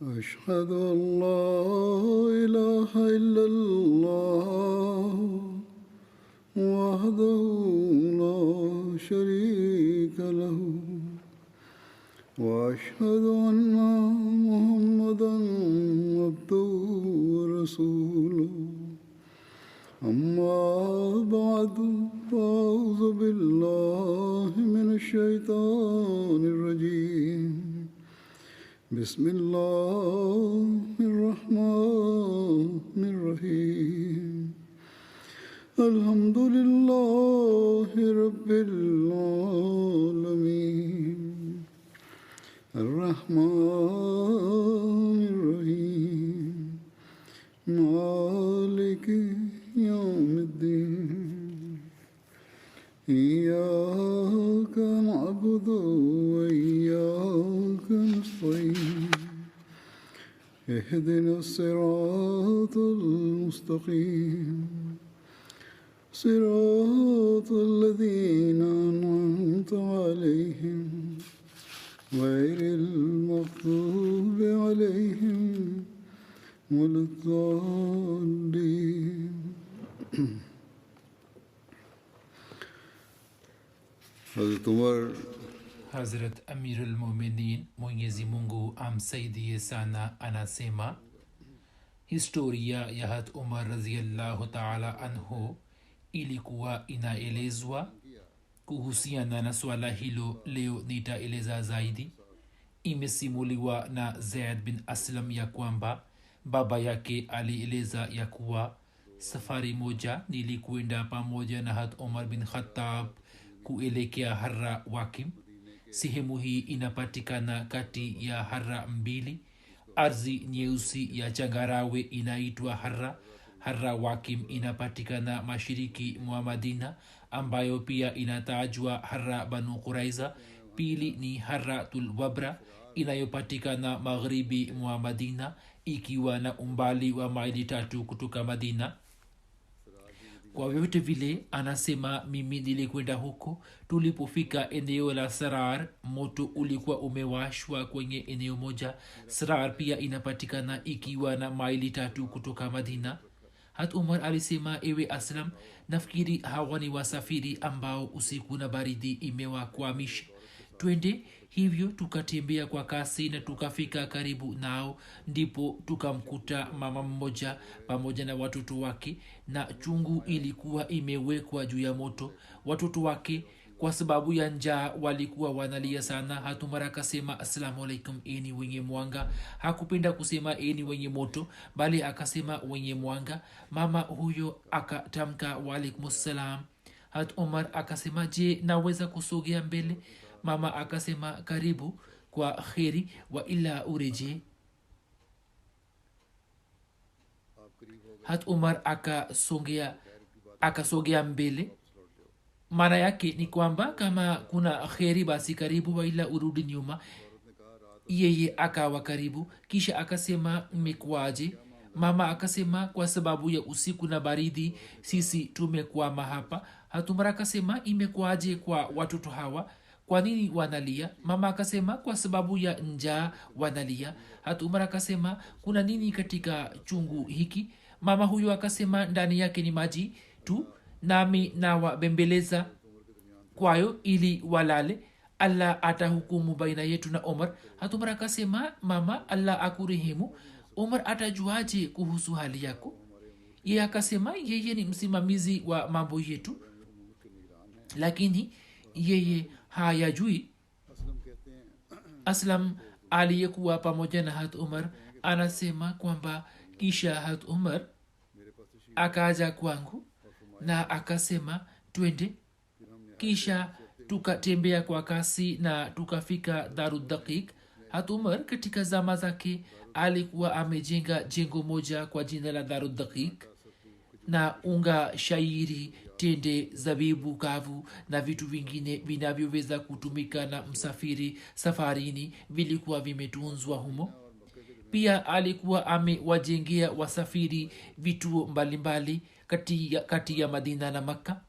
أشهد أن لا إله إلا الله وحده لا شريك له وأشهد أن محمدا عبده ورسوله أما بعد فأعوذ بالله من الشيطان الرجيم بسم الله الرحمن الرحيم الحمد لله رب العالمين الرحمن الرحيم مالك يوم الدين إياك نعبد وإياك نستعين اهدنا الصراط المستقيم صراط الذين أنعمت عليهم غير المغضوب عليهم ولا الضالين. Hazrat Umar Hazrat Amirul Mu'minin Mwenyezi Mungu amsaidie sana anasema historia ya Hazrat Umar radhiyallahu ta'ala anhu ilikuwa inaelezwa. Kuhusiana na swala hilo leo nitaeleza zaidi. Imesimuliwa na Zaid bin Aslam ya kwamba baba yake alieleza ya kuwa safari moja nilikwenda pamoja na Hazrat Umar bin Khattab kuelekea Harra Wakim. Sehemu hii inapatikana kati ya Harra mbili. Ardhi nyeusi ya changarawe inaitwa Harra Wakim inapatikana mashariki mwa Madina, ambayo pia inatajwa Harra Banu Quraiza. Pili ni Harratul Wabra inayopatikana magharibi mwa Madina, ikiwa na umbali wa maili 3 kutoka Madina. Kwa vyote vile anasema mimi nilikwenda huko. Tulipofika eneo la Sarar, moto ulikuwa umewashwa kwenye eneo moja. Sarar pia inapatikana ikiwa na maili 3 kutoka Madina. Hat Umar alisema, ewe Aslam, nafikiri hawa ni wasafiri ambao usiku na baridi imewakwamisha. Twende. Hivyo tukatembea kwa kasi na tukafika karibu nao. Ndipo tukamkuta mama mmoja pamoja na watoto wake, na chungu ilikuwa imewekwa juu ya moto. Watoto wake kwa sababu ya njaa walikuwa wanalia sana. Hatumara akasema, assalamu alaikum, eni wenye mwanga. Hakupenda kusema eni wenye moto, bali akasema wenye mwanga. Mama huyo akatamka wa alaikumussalam. Hat Umar akasema, je, naweza kusogea mbele? Mama akasema, karibu, kwa kheri, wa ila ureje. Hat Umar akasogea mbele. Maana yake ni kwamba kama kuna kheri basi karibu, wa ila urudi nyuma. Yeye akawa karibu. Kisha akasema, mmekuaje? Mama akasema, kwa sababu ya usiku na baridi sisi tumekwama hapa. Hat Umar akasema, imekuaje kwa watoto hawa? Kwa nini wanalia? Mama akasema, kwa sababu ya njaa wanalia. Hat Umar akasema, kuna nini katika chungu hiki? Mama huyo akasema, ndani yake ni maji tu, nami nawabembeleza kwayo ili walale. Allah atahukumu baina yetu na Umar. Hat Umar akasema, mama, Allah akurehemu. Umar atajuaje kuhusu hali yako? Yeye akasema, yeye ni msimamizi wa mambo yetu, lakini yeye hayajui. Aslam aliyekuwa pamoja na Hat Umar anasema kwamba kisha Hat Umar akaja kwangu na akasema, twende. Kisha tukatembea kwa kasi na tukafika Darud Daqiq. Hat Umar katika zama zake alikuwa amejenga jengo moja kwa jina la Darud Daqiq, na unga, shairi, tende, zabibu kavu na vitu vingine vinavyoweza kutumika na msafiri safarini vilikuwa vimetunzwa humo. Pia alikuwa amewajengea wasafiri vituo mbalimbali kati ya Madina na Makka.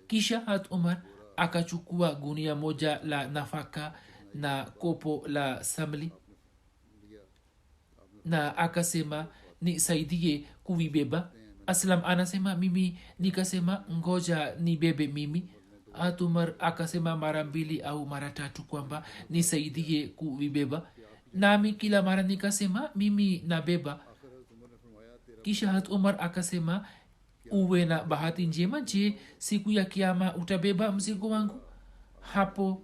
Kisha Hat Umar akachukua gunia moja la nafaka na kopo la samli. na akasema nisaidie kuvibeba. Aslam anasema mimi nikasema ngoja nibebe mimi. Umar akasema mara 2 au mara 3 kwamba nisaidie kuvibeba, nami kila mara nikasema mimi nabeba. kisha Umar akasema uwe na bahati njema, je siku ya kiama utabeba mzigo wangu? Hapo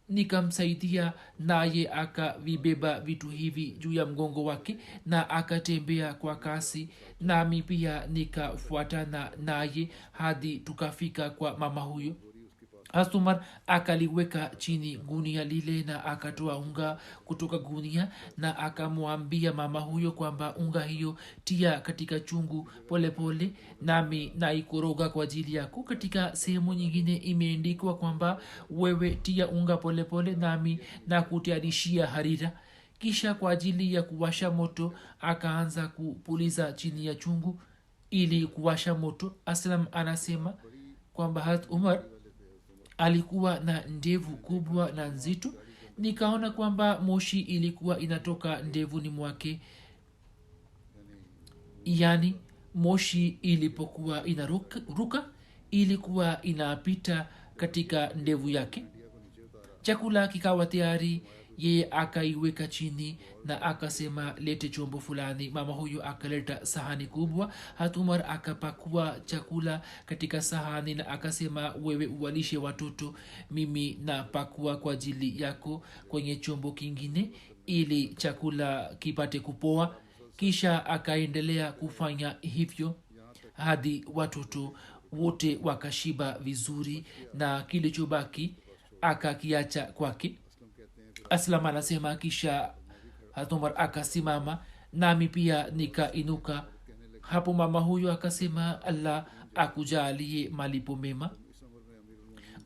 nikamsaidia, naye akavibeba vitu hivi juu ya mgongo wake na akatembea kwa kasi, nami pia nikafuatana naye hadi tukafika kwa mama huyo. Umar akaliweka chini gunia lile na akatoa unga kutoka gunia na akamwambia mama huyo kwamba unga hiyo tia katika chungu polepole pole, nami naikoroga kwa ajili yako. Katika sehemu nyingine imeandikwa kwamba wewe tia unga polepole pole, nami nakutayarishia harira. Kisha kwa ajili ya kuwasha moto akaanza kupuliza chini ya chungu ili kuwasha moto. Aslam anasema kwamba Umar alikuwa na ndevu kubwa na nzito. Nikaona kwamba moshi ilikuwa inatoka ndevuni mwake, yani moshi ilipokuwa inaruka ilikuwa inapita katika ndevu yake. Chakula kikawa tayari, yeye akaiweka chini na akasema lete chombo fulani. Mama huyo akaleta sahani kubwa. Umar akapakua chakula katika sahani na akasema wewe uwalishe watoto, mimi napakua kwa ajili yako kwenye chombo kingine ili chakula kipate kupoa. Kisha akaendelea kufanya hivyo hadi watoto wote wakashiba vizuri na kilichobaki akakiacha kwake. Aslam anasema kisha Umar akasimama, nami pia nikainuka. Hapo mama huyo akasema Allah akujalie malipo mema,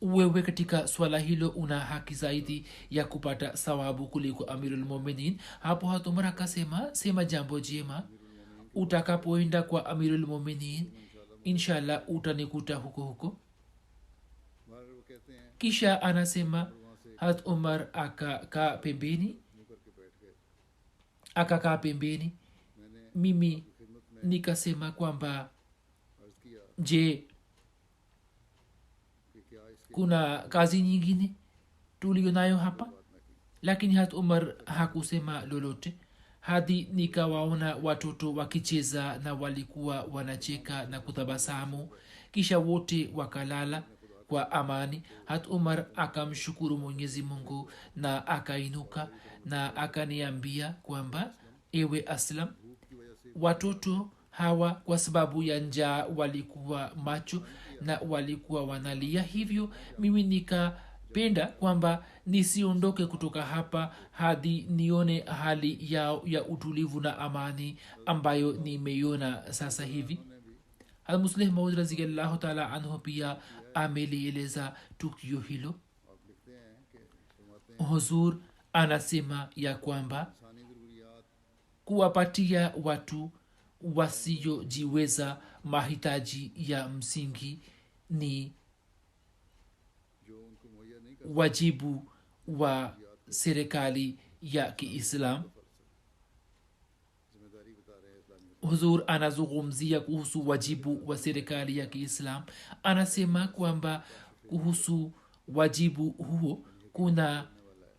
wewe katika swala hilo una haki zaidi ya kupata thawabu kuliko Amirul Mu'minin. Hapo Umar akasema sema jambo jema, utakapoenda kwa Amirul Mu'minin inshallah utanikuta huko huko. Kisha anasema Umar akakaa pembeni. Mimi nikasema kwamba je, kuna kazi nyingine tulio nayo hapa? Lakini Umar hakusema lolote hadi nikawaona watoto wakicheza na walikuwa wanacheka na kutabasamu. Kisha wote wakalala kwa amani. Umar akamshukuru Mwenyezi Mungu na akainuka na akaniambia kwamba ewe Aslam, watoto hawa kwa sababu ya njaa walikuwa macho na walikuwa wanalia, hivyo mimi nikapenda kwamba nisiondoke kutoka hapa hadi nione hali yao ya utulivu na amani ambayo nimeiona sasa hivi. Musleh Maud radhiyallahu ta'ala anhu pia amelieleza tukio hilo. Huzur anasema ya kwamba kuwapatia watu wasiojiweza mahitaji ya msingi ni wajibu wa serikali ya Kiislam. Huzur anazungumzia kuhusu wajibu wa serikali ya Kiislam. Anasema kwamba kuhusu wajibu huo kuna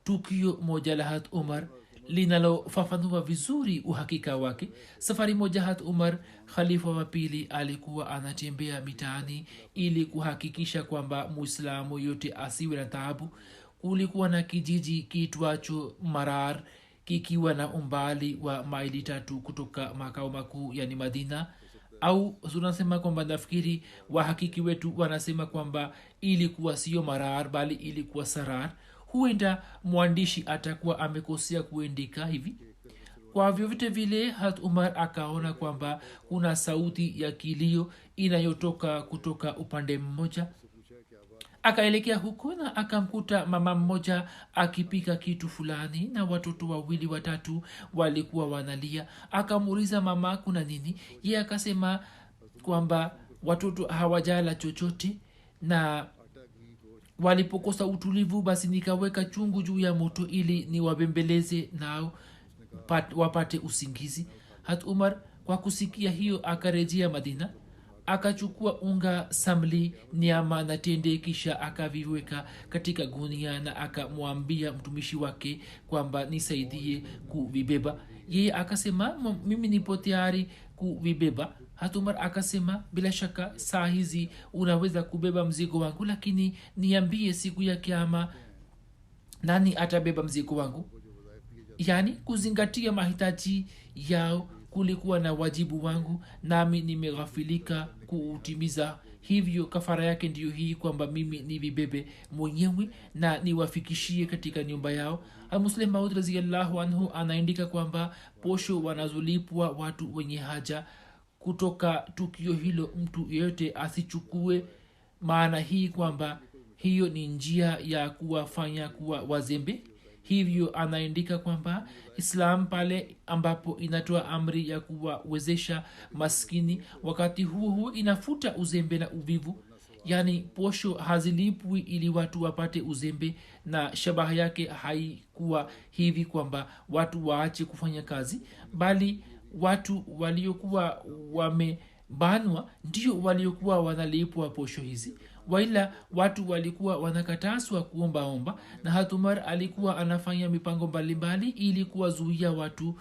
tukio moja la Umar linalofafanua vizuri uhakika wake. Safari moja Umar, khalifa wa pili, alikuwa anatembea mitaani ili kuhakikisha kwamba Muislamu yote asiwe na taabu. Kulikuwa na kijiji kiitwacho Marar kikiwa na umbali wa maili 3 kutoka makao makuu yani Madina. Au tunasema kwamba nafikiri wahakiki wetu wanasema kwamba ilikuwa sio Marar bali ilikuwa Sarar. Huenda mwandishi atakuwa amekosea kuandika hivi. Kwa vyovyote vile Umar akaona kwamba kuna sauti ya kilio inayotoka kutoka upande mmoja. Akaelekea huko na akamkuta mama mmoja akipika kitu fulani na watoto 2-3 walikuwa wanalia. Akamuuliza mama kuna nini? Yeye akasema kwamba watoto hawajala chochote na walipokosa utulivu basi nikaweka chungu juu ya moto ili niwabembeleze nao. wapate usingizi. Hat umar kwa kusikia hiyo akarejea madina, akachukua unga, samli, nyama na tende, kisha akaviweka katika gunia na akamwambia mtumishi wake kwamba nisaidie kuvibeba. Yeye akasema mimi nipo tayari kuvibeba. Hatumar akasema bila shaka saa hizi unaweza kubeba mzigo wangu, lakini niambie siku ya kiama nani atabeba mzigo wangu. Yani kuzingatia mahitaji yao kulikuwa na wajibu wangu, nami nimeghafilika kuutimiza. Hivyo kafara yake ndiyo hii kwamba mimi nivibebe mwenyewe na niwafikishie katika nyumba yao. Muslim Maud radhiyallahu anhu anaandika kwamba posho wanazolipwa watu wenye haja kutoka tukio hilo mtu yeyote asichukue maana hii kwamba hiyo ni njia ya kuwafanya kuwa wazembe. Hivyo anaandika kwamba Islam pale ambapo inatoa amri ya kuwawezesha maskini, wakati huo huo inafuta uzembe na uvivu. Yani posho hazilipwi ili watu wapate uzembe, na shabaha yake haikuwa hivi kwamba watu waache kufanya kazi, bali watu waliokuwa wamebanwa ndio waliokuwa wanalipwa posho hizi. Waila watu walikuwa wanakataswa kuombaomba, na Hatumar alikuwa anafanya mipango mbalimbali ili kuwazuia watu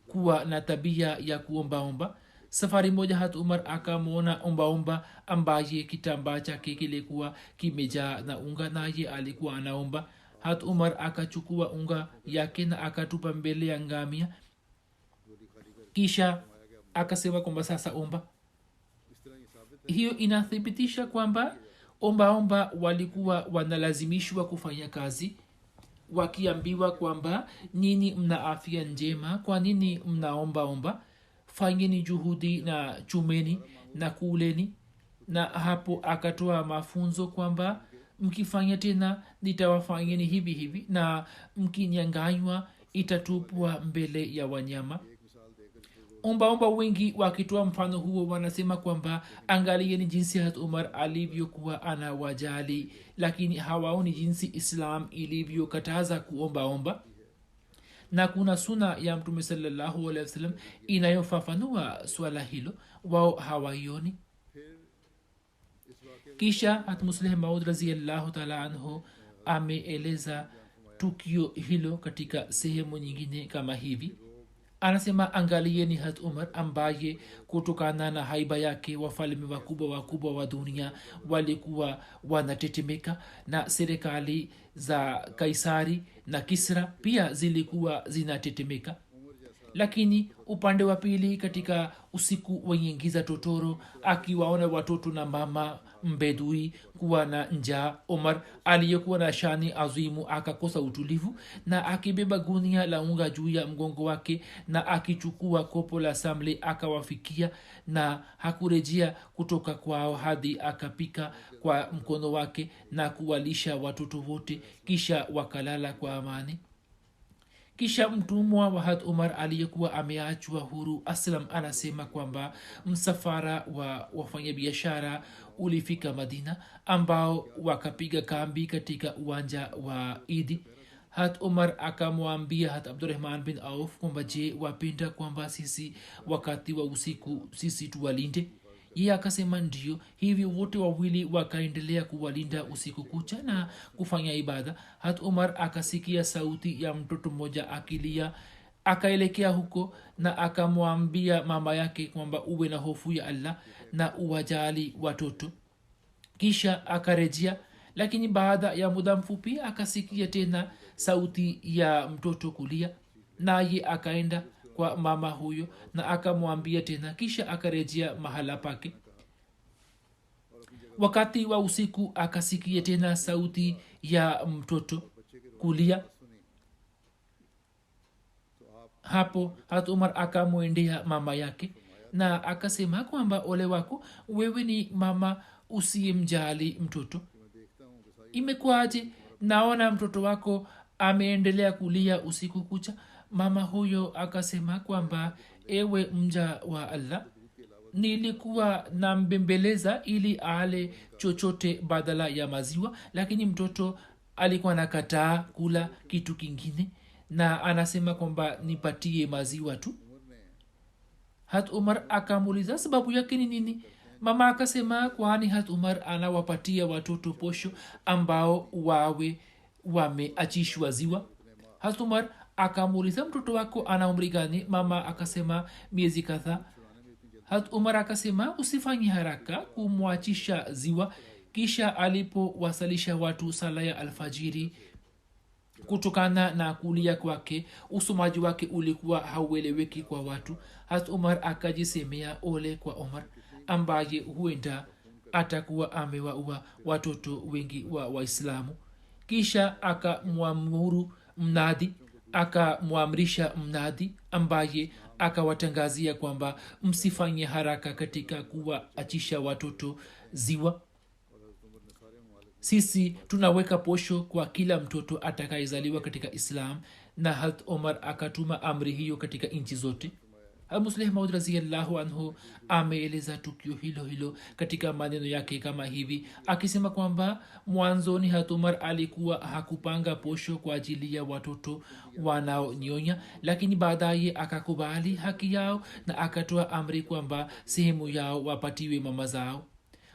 kuwa na tabia ya kuombaomba. Safari moja Hatumar akamwona ombaomba ambaye kitambaa chake kilikuwa kimejaa na unga, naye alikuwa anaomba. Hatumar akachukua unga yake na akatupa mbele ya ngamia, kisha akasema kwamba sasa omba. Hiyo inathibitisha kwamba ombaomba walikuwa wanalazimishwa kufanya kazi, wakiambiwa kwamba nyinyi mna afya njema, kwa nini mnaombaomba? Fanyeni juhudi na chumeni na kuleni. Na hapo akatoa mafunzo kwamba mkifanya tena nitawafanyeni hivi hivi, na mkinyanganywa itatupwa mbele ya wanyama. Ombaomba wengi wakitoa mfano huo wanasema kwamba angalieni jinsi Hazrat Umar alivyokuwa anawajali, lakini hawaoni jinsi Islam ilivyokataza kuombaomba. Na kuna suna ya Mtume sallallahu alaihi wasallam inayofafanua swala hilo, wao hawaioni. Kisha Hazrat Musleh Maud radhiyallahu ta'ala anhu ameeleza tukio hilo katika sehemu nyingine kama hivi. Anasema angalieni Hazrat Umar ambaye kutokana na haiba yake wafalme wakubwa wa dunia walikuwa wanatetemeka, na serikali za Kaisari na Kisra pia zilikuwa zinatetemeka. Lakini upande wa pili, katika usiku wenye giza totoro, akiwaona watoto na mama mbedui kuwa na njaa, Omar aliyekuwa na shani azimu akakosa utulivu, na akibeba gunia la unga juu ya mgongo wake na akichukua kopo la samli akawafikia, na hakurejea kutoka kwao hadi akapika kwa mkono wake na kuwalisha watoto wote, kisha wakalala kwa amani. Kisha mtumwa wa Hazrat Umar aliyekuwa ameachwa huru Aslam anasema kwamba msafara wa wafanyabiashara ulifika Madina, ambao wakapiga kambi katika uwanja wa Idi. Hazrat Umar akamwambia Hazrat Abdurrahman bin Auf kwamba je, wapenda kwamba sisi wakati wa usiku sisi tuwalinde? Yeye akasema ndio. Hivyo wote wawili wakaendelea kuwalinda usiku kucha na kufanya ibada. Hazrat Umar akasikia sauti ya mtoto mmoja akilia, akaelekea huko na akamwambia mama yake kwamba uwe na hofu ya Allah na uwajali watoto. Kisha akarejea, lakini baada ya muda mfupi akasikia tena sauti ya mtoto kulia, naye akaenda kwa mama huyo na akamwambia tena, kisha akarejea mahala pake. Wakati wa usiku akasikia tena sauti ya mtoto kulia. Hapo Hazrat Umar akamwendea mama yake na akasema kwamba ole wako, wewe ni mama usiyemjali mtoto. Imekuwaje? Naona mtoto wako ameendelea kulia usiku kucha. Mama huyo akasema kwamba ewe mja wa Allah, nilikuwa nambembeleza ili ale chochote badala ya maziwa, lakini mtoto alikuwa nakataa kula kitu kingine, na anasema kwamba nipatie maziwa tu. hat umar akamuuliza sababu yake ni nini. mama akasema kwani hat umar anawapatia watoto posho ambao wawe wameachishwa ziwa. hat umar akamuuliza mtoto wako ana umri gani. mama akasema miezi kadhaa. hat umar akasema usifanye haraka kumwachisha ziwa. kisha alipowasalisha watu sala ya alfajiri, kutokana na kulia kwake usomaji wake ulikuwa haueleweki kwa watu. hat umar akajisemea ole kwa umar ambaye huenda atakuwa amewaua watoto wengi wa waislamu. kisha akamwamrisha mnadi ambaye akawatangazia kwamba msifanye haraka katika kuwaachisha watoto ziwa. sisi tunaweka posho kwa kila mtoto atakayezaliwa katika islam, na hat omar akatuma amri hiyo katika nchi zote. Musleh Maud radhiyallahu anhu ameeleza tukio hilo hilo katika maneno yake kama hivi, akisema kwamba mwanzoni hat umar alikuwa hakupanga posho kwa ajili ya watoto wanaonyonya, lakini baadaye akakubali haki yao na akatoa amri kwamba sehemu yao wapatiwe mama zao.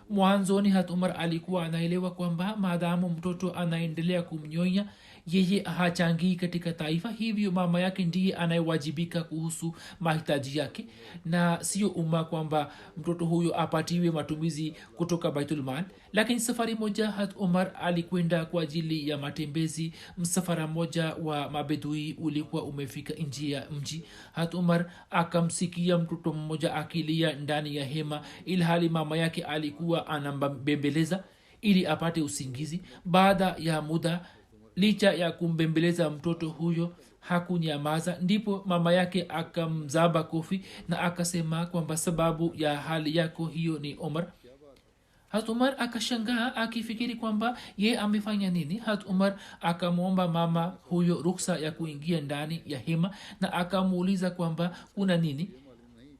mwanzoni hat umar alikuwa anaelewa kwamba maadamu mtoto anaendelea kumnyonya yeye hachangii katika taifa, hivyo mama yake ndiye anayewajibika kuhusu mahitaji yake na sio umma kwamba mtoto huyo apatiwe matumizi kutoka baitulmal. lakini safari moja hat umar alikwenda kwa ajili ya matembezi. msafara moja wa mabedui ulikuwa umefika nje ya mji. hat umar akamsikia mtoto mmoja akilia ndani ya hema, ilhali mama yake alikuwa anambembeleza ili apate usingizi. baada ya muda, licha ya kumbembeleza mtoto huyo hakunyamaza, ndipo mama yake akamzaba kofi na akasema kwamba sababu ya hali yako hiyo ni umar. hat umar akashangaa akifikiri kwamba ye amefanya nini. hat umar akamwomba mama huyo ruksa ya kuingia ndani ya hema na akamuuliza kwamba kuna nini.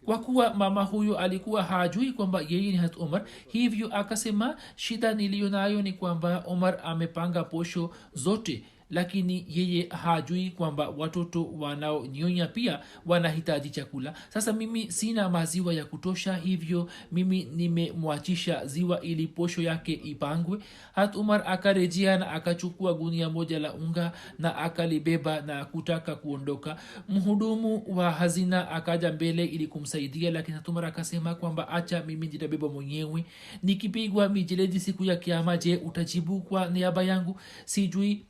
kwa kuwa mama huyo alikuwa hajui kwamba yeye ni hat umar, hivyo akasema shida niliyo nayo ni kwamba umar amepanga posho zote, lakini yeye hajui kwamba watoto wanaonyonya pia wanahitaji chakula. sasa mimi sina maziwa ya kutosha, hivyo mimi nimemwachisha ziwa ili posho yake ipangwe. hat umar akarejea na akachukua gunia moja la unga na akalibeba na kutaka kuondoka. mhudumu wa hazina akaja mbele ili kumsaidia, lakini hat umar akasema kwamba acha mimi nitabeba mwenyewe, nikipigwa mijeledi siku ya kiama, je utajibu kwa niaba yangu? sijui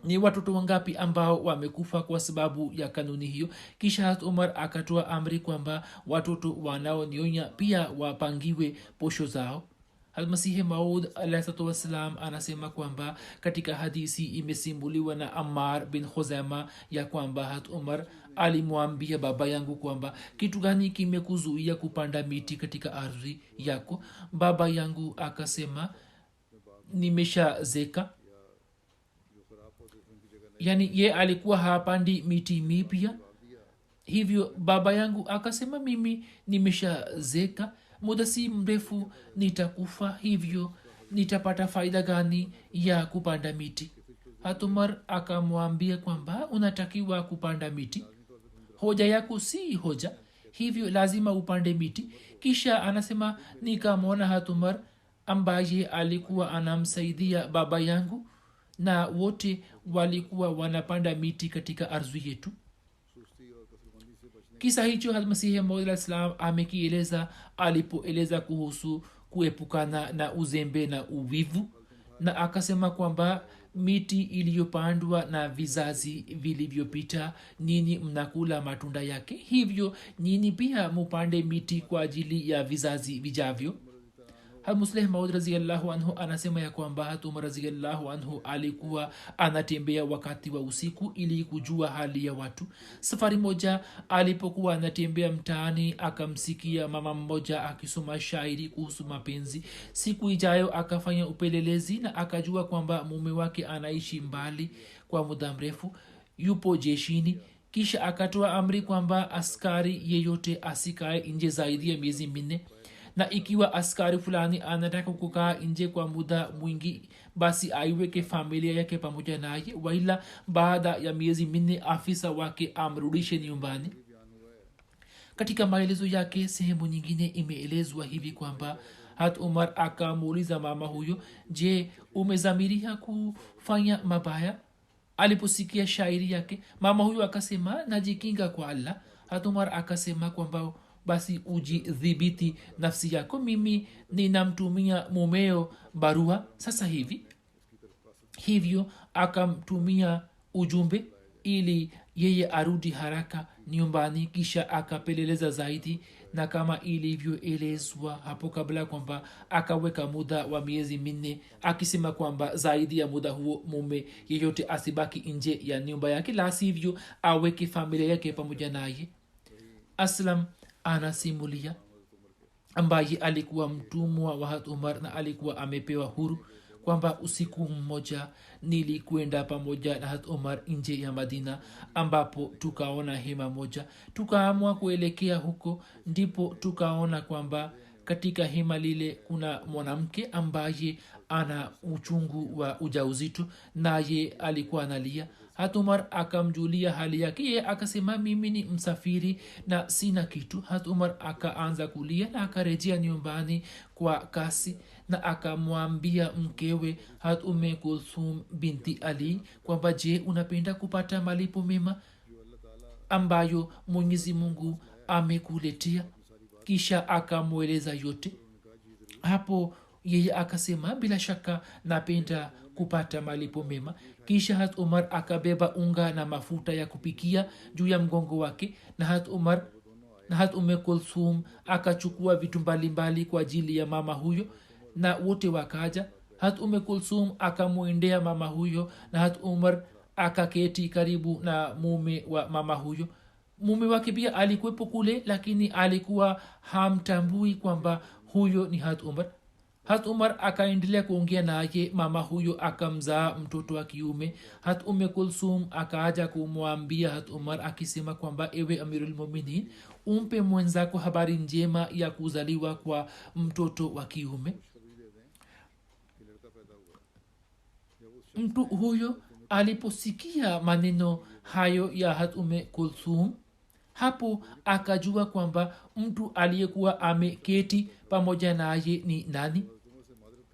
ni watoto wangapi ambao wamekufa kwa sababu ya kanuni hiyo. kisha hat umar akatoa amri kwamba watoto wanaonyonya pia wapangiwe posho zao. almasihi maud alaihissalatu wassalam anasema kwamba katika hadisi imesimbuliwa na Ammar bin Khuzaima ya kwamba hat umar alimwambia baba yangu kwamba kitu gani kimekuzuia kupanda miti katika ardhi yako? baba yangu akasema nimeshazeka. yani ye alikuwa hapandi miti mipya. hivyo baba yangu akasema mimi nimeshazeka, muda si mrefu nitakufa, hivyo nitapata faida gani ya kupanda miti? hat umar akamwambia kwamba unatakiwa kupanda miti, hoja yako si hoja, hivyo lazima upande miti. kisha anasema nikamwona hat umar ambaye alikuwa anamsaidia baba yangu na wote walikuwa wanapanda miti katika ardhi yetu. kisa hicho Masihi Maud al-Islam amekieleza alipoeleza kuhusu kuepukana na uzembe na uvivu, na akasema kwamba miti iliyopandwa na vizazi vilivyopita nini mnakula matunda yake, hivyo nini pia mupande miti kwa ajili ya vizazi vijavyo. Musleh Maud radhiyallahu anhu anasema ya kwamba hat umar radhiyallahu anhu alikuwa anatembea wakati wa usiku ili kujua hali ya watu. safari moja alipokuwa anatembea mtaani akamsikia mama mmoja akisoma shairi kuhusu mapenzi. siku ijayo akafanya upelelezi na akajua kwamba mume wake anaishi mbali kwa muda mrefu, yupo jeshini. kisha akatoa amri kwamba askari yeyote asikae nje zaidi ya miezi minne, na ikiwa askari fulani anataka kukaa nje kwa muda mwingi basi aiweke familia yake pamoja naye, waila baada ya miezi minne afisa wake amrudishe nyumbani. Katika maelezo yake sehemu nyingine imeelezwa hivi kwamba hat umar akamuuliza mama huyo, je, umezamiria kufanya mabaya? Aliposikia shairi yake mama huyo akasema, najikinga kwa Allah. hat umar akasema kwamba basi ujidhibiti nafsi yako, mimi ninamtumia mumeo barua sasa hivi. Hivyo akamtumia ujumbe ili yeye arudi haraka nyumbani. Kisha akapeleleza zaidi, na kama ilivyoelezwa hapo kabla kwamba akaweka muda wa miezi minne, akisema kwamba zaidi ya muda huo mume yeyote asibaki nje ya nyumba yake, la sivyo aweke familia yake pamoja naye. Aslam anasimulia, ambaye alikuwa mtumwa wa hat umar na alikuwa amepewa huru, kwamba usiku mmoja nilikwenda pamoja na hat umar nje ya Madina, ambapo tukaona hema moja. Tukaamua kuelekea huko, ndipo tukaona kwamba katika hema lile kuna mwanamke ambaye ana uchungu wa ujauzito, naye alikuwa analia. hat umar akamjulia hali yake, ye akasema, mimi ni msafiri na sina kitu. hat umar akaanza kulia na akarejea nyumbani kwa kasi, na akamwambia mkewe hat Kulthum binti Ali kwamba, je, unapenda kupata malipo mema ambayo Mwenyezi Mungu amekuletea? Kisha akamweleza yote. Hapo yeye akasema, bila shaka napenda kupata malipo mema. Kisha hat umar akabeba unga na mafuta ya kupikia juu ya mgongo wake, na hat Kulthum akachukua vitu mbalimbali kwa ajili ya mama huyo, na wote wakaja. hat Kulthum akamwendea mama huyo, na hat umar akaketi karibu na mume wa mama huyo. Mume wake pia alikuwepo kule, lakini alikuwa hamtambui kwamba huyo ni hat umar. hat umar akaendelea kuongea naye. mama huyo akamzaa mtoto wa kiume. hat Kulthum akaja kumwambia hat umar akisema kwamba, ewe amirulmuminin, umpe mwenzako habari njema ya kuzaliwa kwa mtoto wa kiume. Mtu huyo aliposikia maneno hayo ya hat Kulthum, hapo akajua kwamba mtu aliyekuwa ameketi pamoja naye ni nani.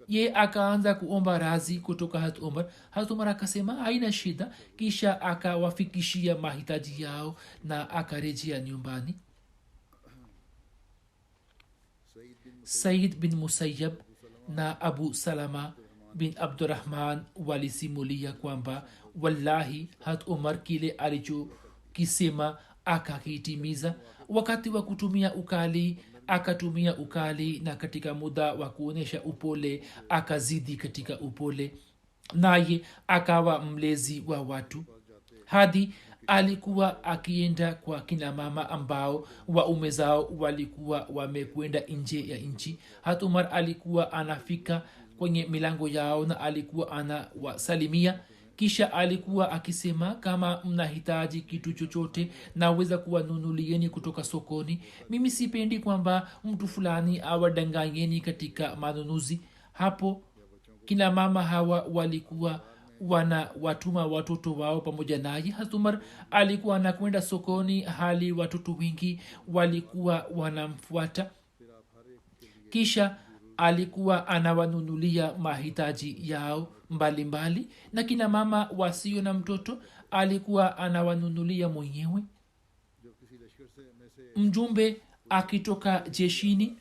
Ye akaanza kuomba razi kutoka hat umar. hat umar akasema, haina shida. Kisha akawafikishia mahitaji yao na akarejea nyumbani. Said bin Musayyab na Abu Salama bin Abdurrahman walisimulia kwamba, wallahi hat umar kile alichokisema akakitimiza. Wakati wa kutumia ukali akatumia ukali, na katika muda wa kuonyesha upole akazidi katika upole, naye akawa mlezi wa watu, hadi alikuwa akienda kwa kina mama ambao waume zao walikuwa wamekwenda nje ya nchi. hat umar alikuwa anafika kwenye milango yao na alikuwa anawasalimia. Kisha alikuwa akisema, kama mnahitaji kitu chochote naweza kuwanunulieni kutoka sokoni. Mimi sipendi kwamba mtu fulani awadanganyeni katika manunuzi. Hapo kina mama hawa walikuwa wana watuma watoto wao pamoja naye. hat umar alikuwa anakwenda sokoni hali watoto wengi walikuwa wanamfuata. Kisha alikuwa anawanunulia mahitaji yao mbalimbali, na kina mama wasio na mtoto alikuwa anawanunulia mwenyewe. Mjumbe akitoka jeshini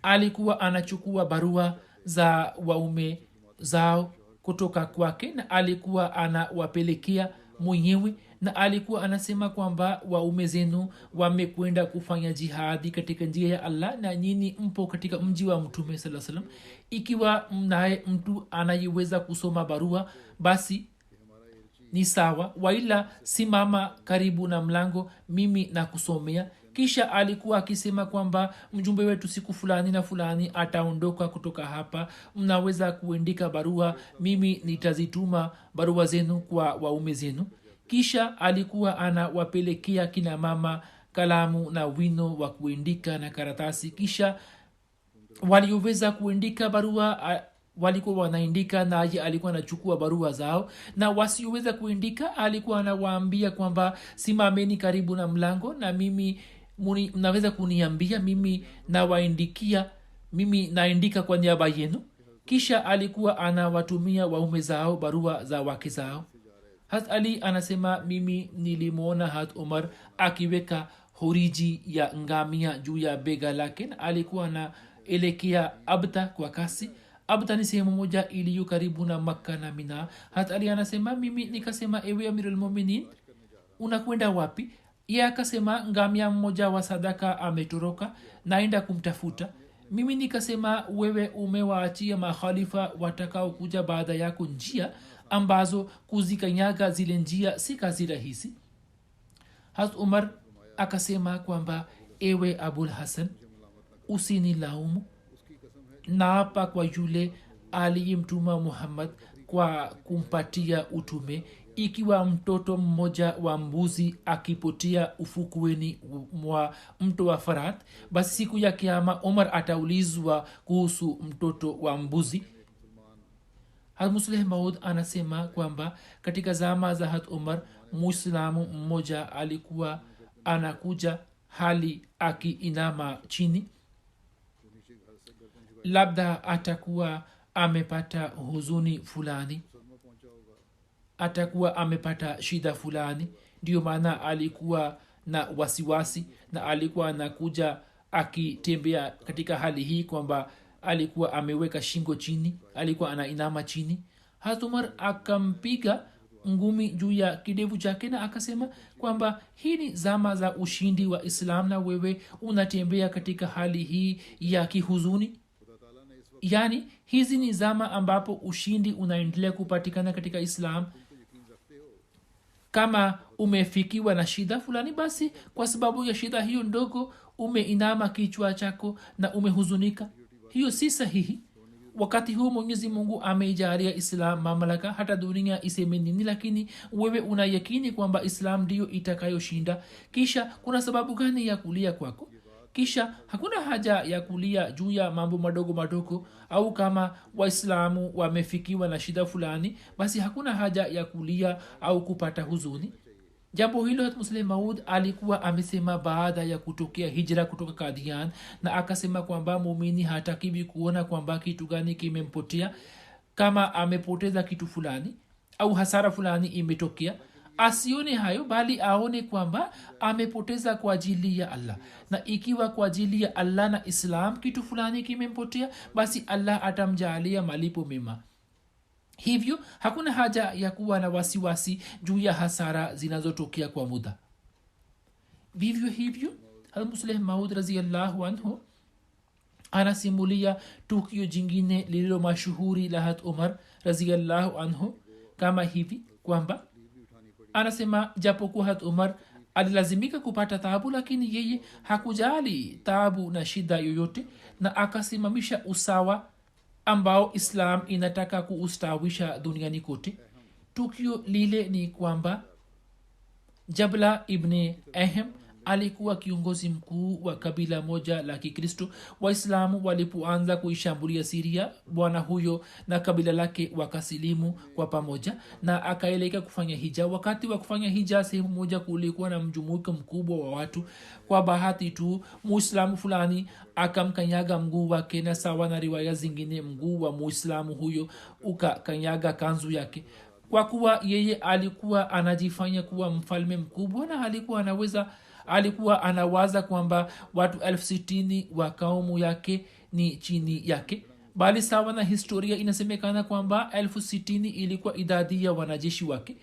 alikuwa anachukua barua za waume zao kutoka kwake, na alikuwa anawapelekea mwenyewe, na alikuwa anasema kwamba waume zenu wamekwenda kufanya jihadi katika njia ya Allah, na nyini mpo katika mji wa Mtume sallallahu alaihi wasallam. Ikiwa mnaye mtu anayeweza kusoma barua basi ni sawa, waila simama karibu na mlango, mimi na kusomea. Kisha alikuwa akisema kwamba mjumbe wetu siku fulani na fulani ataondoka kutoka hapa, mnaweza kuandika barua, mimi nitazituma barua zenu kwa waume zenu. Kisha alikuwa anawapelekea kina mama kalamu na wino wa kuandika na karatasi. Kisha walioweza kuandika barua walikuwa wanaandika, naye alikuwa anachukua barua zao, na wasioweza kuandika alikuwa anawaambia kwamba simameni karibu na mlango na mimi mnaweza kuniambia, mimi nawaandikia, mimi naandika kwa niaba yenu. Kisha alikuwa anawatumia waume zao barua za wake zao. Hat Ali anasema mimi nilimwona Hat Umar akiweka horiji ya ngamia juu ya bega lake, alikuwa anaelekea Abta kwa kasi. Abta ni sehemu moja iliyo karibu na Makka na Mina. Hat Ali anasema mimi nikasema, ewe Amirul Mu'minin, unakwenda wapi? Yeye akasema, ngamia mmoja wa sadaka ametoroka, naenda kumtafuta. Mimi nikasema, wewe umewaachia makhalifa watakao kuja baada yako njia ambazo kuzikanyaga zile njia si kazi rahisi. Hazrat Umar akasema kwamba, ewe Abul Hasan, usinilaumu, naapa kwa yule aliyemtuma Muhammad kwa kumpatia utume, ikiwa mtoto mmoja wa mbuzi akipotea ufukweni mwa mto wa Farat, basi siku ya kiyama Umar ataulizwa kuhusu mtoto wa mbuzi. Musleh Maud anasema kwamba katika zama za Hat Umar, muislamu mmoja alikuwa anakuja hali akiinama chini, labda atakuwa amepata huzuni fulani, atakuwa amepata shida fulani, ndio maana alikuwa na wasiwasi na alikuwa anakuja akitembea katika hali hii kwamba alikuwa ameweka shingo chini, alikuwa anainama chini. Hazrat Umar akampiga ngumi juu ya kidevu chake na akasema kwamba hii ni zama za ushindi wa Islam na wewe unatembea katika hali hii ya kihuzuni. Yani hizi ni zama ambapo ushindi unaendelea kupatikana katika Islam. Kama umefikiwa na shida fulani, basi kwa sababu ya shida hiyo ndogo umeinama kichwa chako na umehuzunika, hiyo si sahihi. Wakati huu Mwenyezi Mungu ameijalia Islam mamlaka, hata dunia iseme nini, lakini wewe unayakini kwamba Islam ndio itakayoshinda. Kisha kuna sababu gani ya kulia kwako? Kisha hakuna haja ya kulia juu ya mambo madogo madogo, au kama Waislamu wamefikiwa na shida fulani, basi hakuna haja ya kulia au kupata huzuni. Jambo hilo Musleh Maud alikuwa amesema baada ya kutokea hijra kutoka Qadian, na akasema kwamba muumini hatakiwi kuona kwamba kitu gani kimempotea. Kama amepoteza kitu fulani au hasara fulani imetokea, asione hayo, bali aone kwamba amepoteza kwa ajili ya Allah, na ikiwa kwa ajili ya Allah na Islam kitu fulani kimempotea, basi Allah atamjalia malipo mema. Hivyo hakuna haja ya kuwa na wasiwasi juu ya hasara zinazotokea kwa muda. Vivyo hivyo Musleh Maud radhiyallahu anhu anasimulia tukio jingine lililo mashuhuri la Hat Umar radhiyallahu anhu kama hivi kwamba, anasema japokuwa Hat Umar alilazimika kupata taabu, lakini yeye hakujali taabu na shida yoyote, na akasimamisha usawa ambao Islam inataka kuustawisha duniani kote. Tukio lile ni kwamba Jabla ibn Ahem alikuwa kiongozi mkuu wa kabila moja la Kikristo. Waislamu walipoanza kuishambulia Syria, bwana huyo na kabila lake wakasilimu kwa pamoja na akaelekea kufanya hija. Wakati wa kufanya hija, sehemu moja kulikuwa na mjumuiko mkubwa wa watu. Kwa bahati tu muislamu fulani akamkanyaga mguu wake, na sawa na riwaya zingine mguu wa muislamu huyo ukakanyaga kanzu yake. Kwa kuwa yeye alikuwa anajifanya kuwa mfalme mkubwa na alikuwa anawaza kwamba watu 60,000 wa kaumu yake ni chini yake, bali sawa na historia inasemekana kwamba 60,000 ilikuwa idadi ya wanajeshi wake.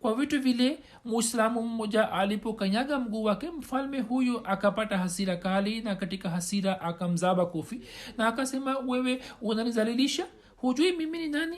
Kwa vitu vile muislamu mmoja alipokanyaga mguu wake, mfalme huyo akapata hasira kali, na katika hasira akamzaba kofi na akasema, wewe unanizalilisha, hujui mimi ni nani?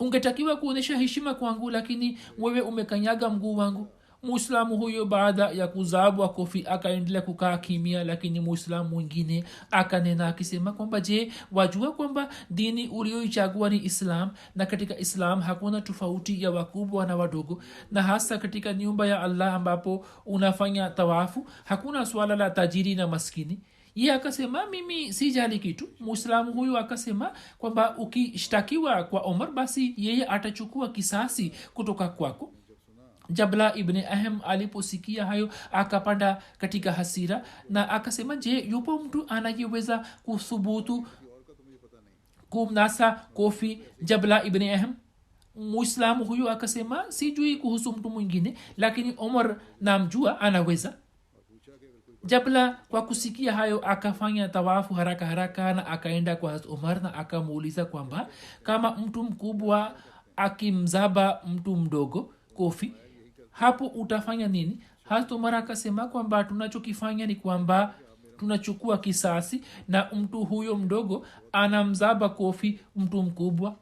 Ungetakiwa kuonesha heshima kwangu, lakini wewe umekanyaga mguu wangu. muislamu huyo baada ya kuzabwa kofi akaendelea kukaa kimia, lakini muislamu mwingine akanena akisema kwamba je, wajua kwamba dini ulioichagua ni islam, na katika islam hakuna tofauti ya wakubwa na wadogo, na hasa katika nyumba ya allah ambapo unafanya tawafu hakuna swala la tajiri na maskini. Ye akasema mimi sijali kitu. muislamu huyu akasema kwamba ukishtakiwa kwa omar basi yeye atachukua kisasi kutoka kwako. jabla ibn ahem aliposikia hayo akapanda katika hasira na akasema je, yupo mtu anayeweza kuthubutu kumnasa kofi jabla ibn ahem? muislamu huyu akasema sijui kuhusu mtu mwingine, lakini omar namjua, anaweza. jabla kwa kusikia hayo akafanya tawafu haraka haraka na akaenda kwa Hazrat umar na akamuuliza kwamba kama mtu mkubwa akimzaba mtu mdogo kofi, hapo utafanya nini? Hazrat umar akasema kwamba tunachokifanya ni kwamba tunachukua kisasi na mtu huyo mdogo anamzaba kofi mtu mkubwa.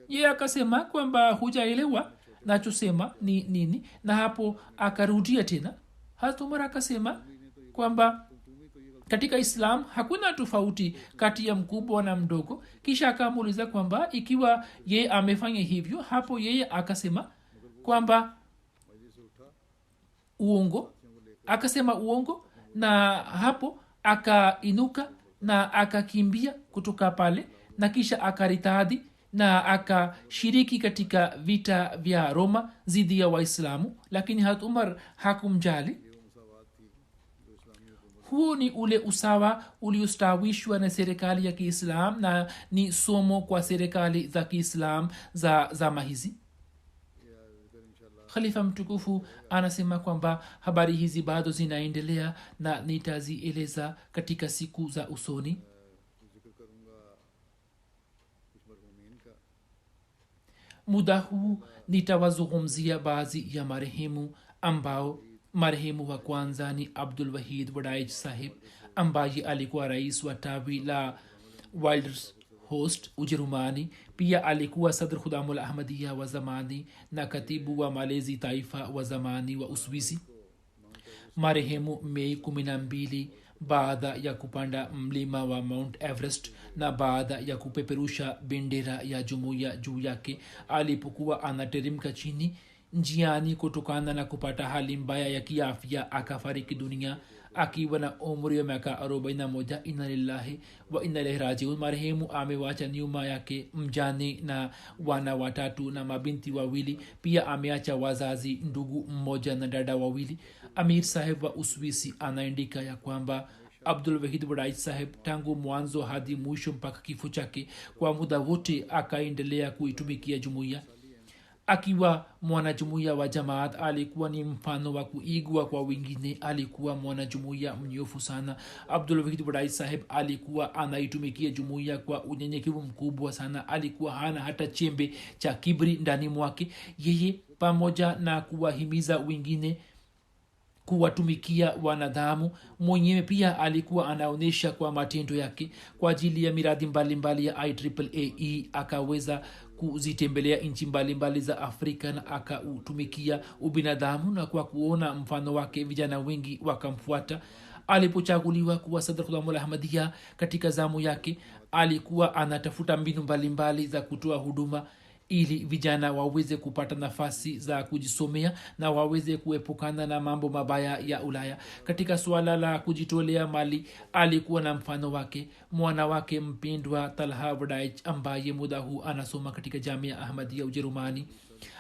Ye akasema kwamba hujaelewa nachosema ni nini, na hapo akarudia tena. Hazrat umar akasema kwamba katika islam hakuna tofauti kati ya mkubwa na mdogo. Kisha akamuuliza kwamba ikiwa ye amefanya hivyo, hapo yeye akasema kwamba uongo. Akasema uongo, na hapo akainuka na akakimbia kutoka pale, na kisha akaritadi na akashiriki katika vita vya Roma dhidi ya Waislamu, lakini Hazrat Umar hakumjali. Huu ni ule usawa uliostawishwa na serikali ya Kiislam na ni somo kwa serikali za Kiislam za zama hizi. Khalifa mtukufu anasema kwamba habari hizi bado zinaendelea na nitazieleza katika siku za usoni. Muda huu nitawazungumzia baadhi ya marehemu ambao marehemu wa kwanza ni Abdul Wahid Wadaij Sahib ambaye alikuwa rais wa tawi la Wildershorst Ujerumani. Pia alikuwa Sadr Khudamul Ahmadiyya wa zamani na katibu wa malezi taifa wa zamani wa Uswisi. Marehemu Mei 12 baada ya kupanda mlima wa Mount Everest na baada ya kupeperusha bendera ya jumuiya juu yake, alipokuwa anateremka chini njiani kutokana na kupata hali mbaya ya kiafya akafariki dunia akiwa na umri wa miaka 41. Inna lillahi wa inna ilaihi rajiun. Marehemu amewacha nyuma yake mjane na wana watatu na mabinti wawili. Pia ameacha wazazi, ndugu mmoja na dada wawili. Amir Saheb wa Uswisi anaandika ya kwamba Abdul Wahid Wadaij Saheb tangu mwanzo hadi mwisho mpaka kifo chake kwa muda wote akaendelea kuitumikia jumuiya. Akiwa mwanajumuiya wa Jamaat alikuwa ni mfano wa kuigwa kwa wengine. Alikuwa mwanajumuiya mnyofu sana. Abdul Wahid Wadaij Saheb alikuwa anaitumikia jumuiya kwa unyenyekevu mkubwa sana. Alikuwa hana hata chembe cha kibri ndani mwake. Yeye pamoja na kuwahimiza wengine kuwatumikia wanadamu, mwenyewe pia alikuwa anaonyesha kwa matendo yake. Kwa ajili ya miradi mbalimbali ya IAAE akaweza kuzitembelea nchi mbalimbali za Afrika na akautumikia ubinadamu, na kwa kuona mfano wake vijana wengi wakamfuata. Alipochaguliwa kuwa Sadr Khudamul Ahmadiyya katika zamu yake, alikuwa anatafuta mbinu mbalimbali za kutoa huduma ili vijana waweze kupata nafasi za kujisomea na waweze kuepukana na mambo mabaya ya Ulaya. Katika suala la kujitolea mali alikuwa na mfano wake. Mwana wake mpendwa Talha Wadaij ambaye muda huu anasoma katika Jamia Ahmadiyya Ujerumani.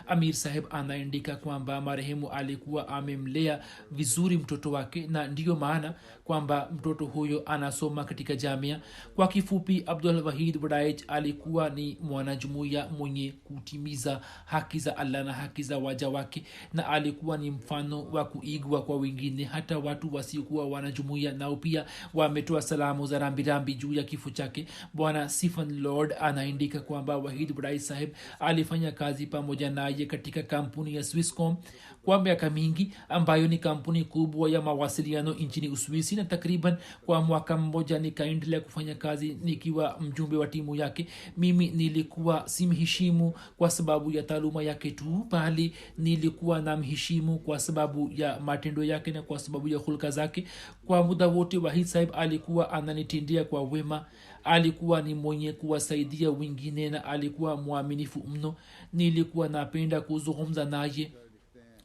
Amir Saheb anaandika kwamba marehemu alikuwa amemlea vizuri mtoto wake, na ndiyo maana kwamba mtoto huyo anasoma katika jamia. Kwa kifupi, Abdul Wahid Wadaij alikuwa ni mwanajumuiya mwenye kutimiza haki za Allah na haki za waja wake, na alikuwa ni mfano wa kuigwa kwa wengine. Hata watu wasiokuwa wanajumuiya nao pia wametoa salamu za rambirambi juu ya kifo chake. Bwana Stephen Lord anaandika kwamba Wahid Wadaij Saheb alifanya kazi pamoja naye katika kampuni ya Swisscom kwa miaka mingi, ambayo ni kampuni kubwa ya mawasiliano nchini Uswisi, na takriban kwa mwaka mmoja nikaendelea kufanya kazi nikiwa mjumbe wa timu yake. Mimi nilikuwa simheshimu kwa sababu ya taaluma yake tu, bali nilikuwa namheshimu kwa sababu ya matendo yake na kwa sababu ya hulka zake. Kwa muda wote Wahid Sahib alikuwa ananitendea kwa wema, alikuwa ni mwenye kuwasaidia wengine na alikuwa mwaminifu mno. Nilikuwa napenda kuzungumza naye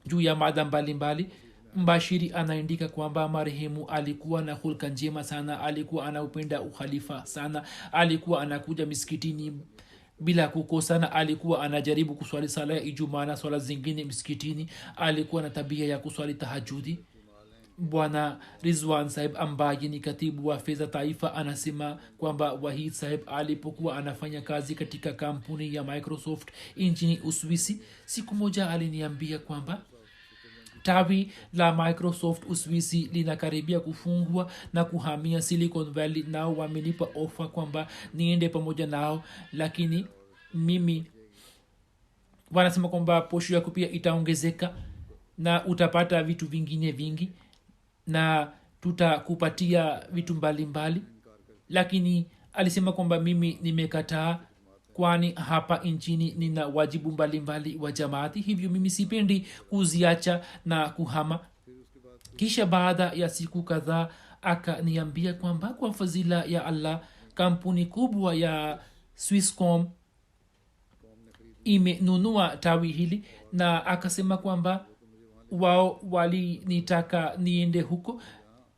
juu ya mada mbalimbali. Mbashiri anaandika kwamba marehemu alikuwa na hulka njema sana, alikuwa anaupenda ukhalifa sana, alikuwa anakuja misikitini bila kukosa na alikuwa anajaribu kuswali sala ya Ijumaa na swala zingine misikitini. Alikuwa na tabia ya kuswali tahajudi. Bwana Rizwan Sahib ambaye ni katibu wa fedha taifa anasema kwamba Wahid Sahib alipokuwa anafanya kazi katika kampuni ya Microsoft nchini Uswisi, siku moja aliniambia kwamba tawi la Microsoft Uswisi linakaribia kufungwa na kuhamia Silicon Valley, nao wamenipa ofa kwamba niende pamoja nao, lakini mimi wanasema kwamba posho yako pia itaongezeka na utapata vitu vingine vingi na tutakupatia vitu mbalimbali. Lakini alisema kwamba mimi nimekataa, kwani hapa nchini nina wajibu mbalimbali wa jamaati, hivyo mimi sipendi kuziacha na kuhama. Kisha baada ya siku kadhaa akaniambia kwamba kwa fadhila ya Allah kampuni kubwa ya Swisscom imenunua tawi hili, na akasema kwamba wao walinitaka niende huko,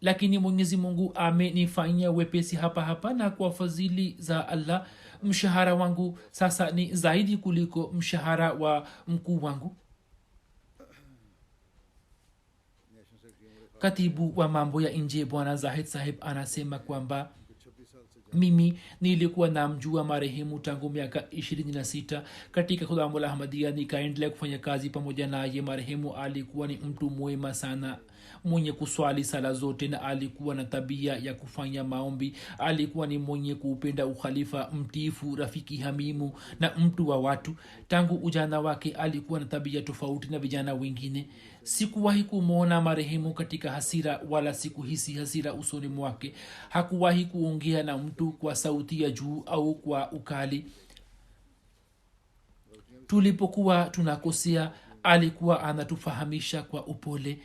lakini Mwenyezi Mungu amenifanyia wepesi hapa, na kwa fadhili za Allah mshahara wangu sasa ni zaidi kuliko mshahara wa mkuu wangu. Katibu wa mambo ya nje Bwana Zahid Sahib anasema kwamba mimi nilikuwa namjua marehemu tangu miaka 26 katika Khudamul Ahmadiyya, nikaendelea kufanya kazi pamoja naye. Marehemu alikuwa ni mtu mwema sana, mwenye kuswali sala zote, na alikuwa na tabia ya kufanya maombi. Alikuwa ni mwenye kuupenda ukhalifa, mtiifu, rafiki hamimu na mtu wa watu. Tangu ujana wake alikuwa na tabia tofauti na vijana wengine. Sikuwahi kumwona marehemu katika hasira wala sikuhisi hasira usoni mwake. Hakuwahi kuongea na mtu kwa sauti ya juu au kwa ukali. Tulipokuwa tunakosea alikuwa anatufahamisha kwa upole.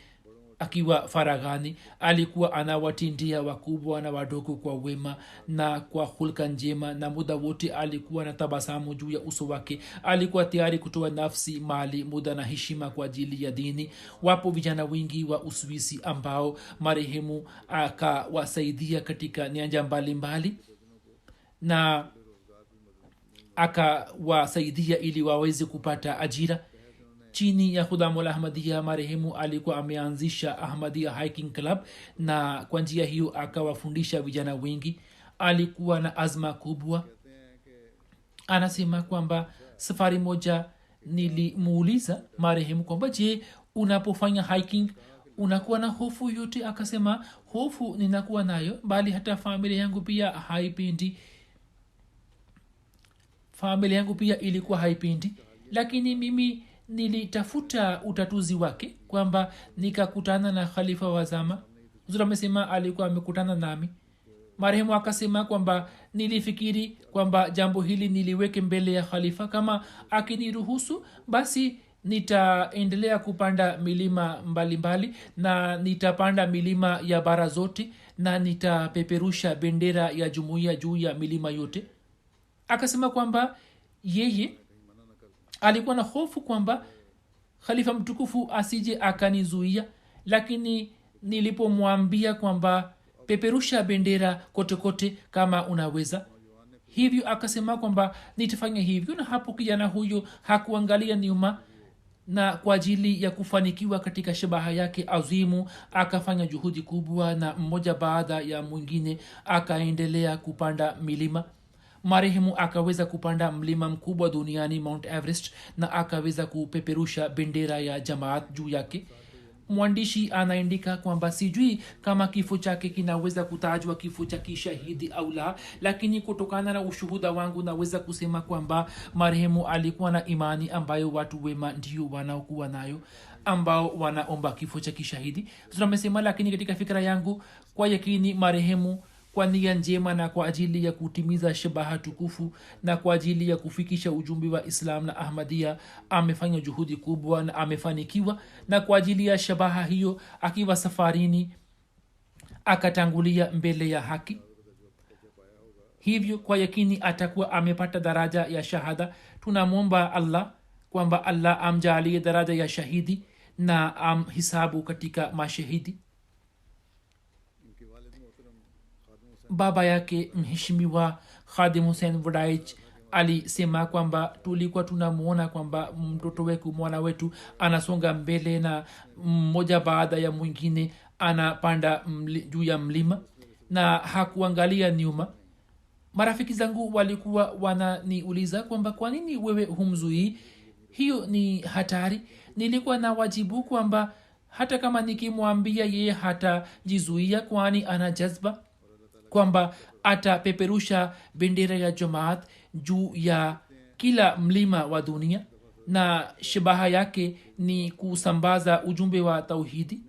Akiwa faraghani alikuwa anawatindia wakubwa na wadogo kwa wema na kwa hulka njema, na muda wote alikuwa na tabasamu juu ya uso wake. Alikuwa tayari kutoa nafsi, mali, muda na heshima kwa ajili ya dini. Wapo vijana wengi wa Uswisi ambao marehemu akawasaidia katika nyanja mbalimbali na akawasaidia ili waweze kupata ajira. Chini ya Khudamul Ahmadiyya marehemu alikuwa ameanzisha Ahmadiyya Hiking Club, na kwa njia hiyo akawafundisha vijana wengi. Alikuwa na azma kubwa. Anasema kwamba safari moja nilimuuliza marehemu kwamba je, unapofanya hiking unakuwa na hofu yote? Akasema hofu ninakuwa nayo, bali hata familia yangu pia haipendi. Familia yangu pia ilikuwa haipendi, lakini mimi nilitafuta utatuzi wake, kwamba nikakutana na khalifa wa zama. Huzur amesema alikuwa amekutana nami. Marehemu akasema kwamba nilifikiri kwamba jambo hili niliweke mbele ya khalifa, kama akiniruhusu basi nitaendelea kupanda milima mbalimbali na nitapanda milima ya bara zote na nitapeperusha bendera ya jumuiya juu ya milima yote. Akasema kwamba yeye alikuwa na hofu kwamba khalifa mtukufu asije akanizuia, lakini nilipomwambia kwamba peperusha bendera kote kote kama unaweza, hivyo akasema kwamba nitafanya hivyo. Na hapo kijana huyo hakuangalia nyuma, na kwa ajili ya kufanikiwa katika shabaha yake azimu akafanya juhudi kubwa, na mmoja baada ya mwingine akaendelea kupanda milima. Marehemu akaweza kupanda mlima mkubwa duniani Mount Everest, na akaweza kupeperusha bendera ya jamaat juu yake. mwandishi anaandika kwamba sijui kama kifo chake kinaweza kutajwa kifo cha kishahidi au la, lakini kutokana na ushuhuda wangu naweza kusema kwamba marehemu alikuwa na imani ambayo watu wema ndio wanaokuwa nayo, ambao wanaomba kifo cha kishahidi. Tunamesema, lakini katika fikra yangu kwa yakini marehemu kwa nia njema na kwa ajili ya kutimiza shabaha tukufu na kwa ajili ya kufikisha ujumbe wa Islam na Ahmadiyya amefanya juhudi kubwa na amefanikiwa, na kwa ajili ya shabaha hiyo akiwa safarini akatangulia mbele ya haki. Hivyo kwa yakini atakuwa amepata daraja ya shahada. Tunamwomba Allah kwamba Allah amjalie daraja ya shahidi na amhisabu katika mashahidi. Baba yake mheshimiwa Khadim Hussein Wadaich alisema kwamba tulikuwa tunamuona kwamba mtoto wetu, mwana wetu anasonga mbele na mmoja baada ya mwingine anapanda juu ya mlima na hakuangalia nyuma. Marafiki zangu walikuwa wananiuliza kwamba kwa nini wewe humzuii, hiyo ni hatari. Nilikuwa na wajibu kwamba hata kama nikimwambia yeye hatajizuia, kwani ana jazba kwamba atapeperusha bendera ya Jamaat juu ya kila mlima wa dunia na shabaha yake ni kusambaza ujumbe wa tauhidi.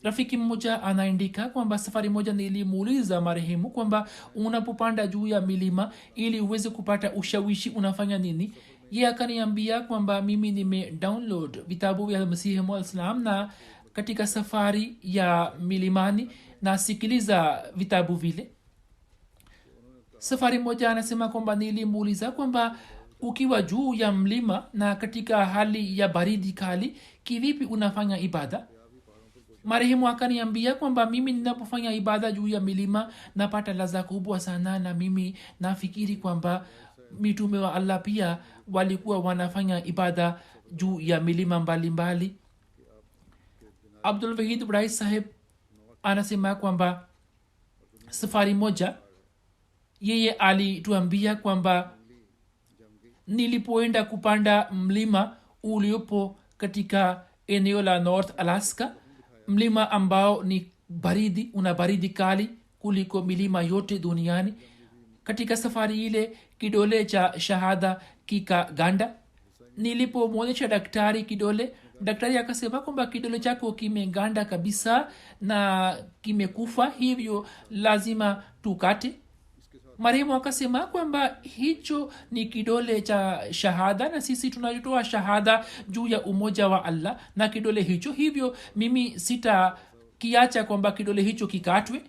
Rafiki mmoja anaandika kwamba safari moja nilimuuliza marehemu kwamba unapopanda juu ya milima ili uweze kupata ushawishi unafanya nini? Yeye akaniambia kwamba mimi download vitabu vya Masihi Maud Islam na katika safari ya milimani nasikiliza vitabu vile. Safari moja anasema kwamba nilimuuliza kwamba ukiwa juu ya mlima na katika hali ya baridi kali kivipi unafanya ibada? Marehemu akaniambia kwamba mimi ninapofanya ibada juu ya milima napata ladha kubwa sana, na mimi nafikiri kwamba mitume wa Allah pia walikuwa wanafanya ibada juu ya milima mbalimbali. Abdul Wahid Brai Sahib anasema kwamba safari moja yeye alituambia kwamba nilipoenda kupanda mlima uliopo katika eneo la North Alaska, mlima ambao ni baridi, una baridi kali kuliko milima yote duniani. Katika safari ile kidole cha shahada kikaganda. Nilipomwonyesha daktari kidole, daktari akasema kwamba kidole chako kimeganda kabisa na kimekufa, hivyo lazima tukate. Marehemu akasema kwamba hicho ni kidole cha shahada na sisi tunatoa shahada juu ya umoja wa Allah na kidole hicho, hivyo mimi sitakiacha kwamba kidole hicho kikatwe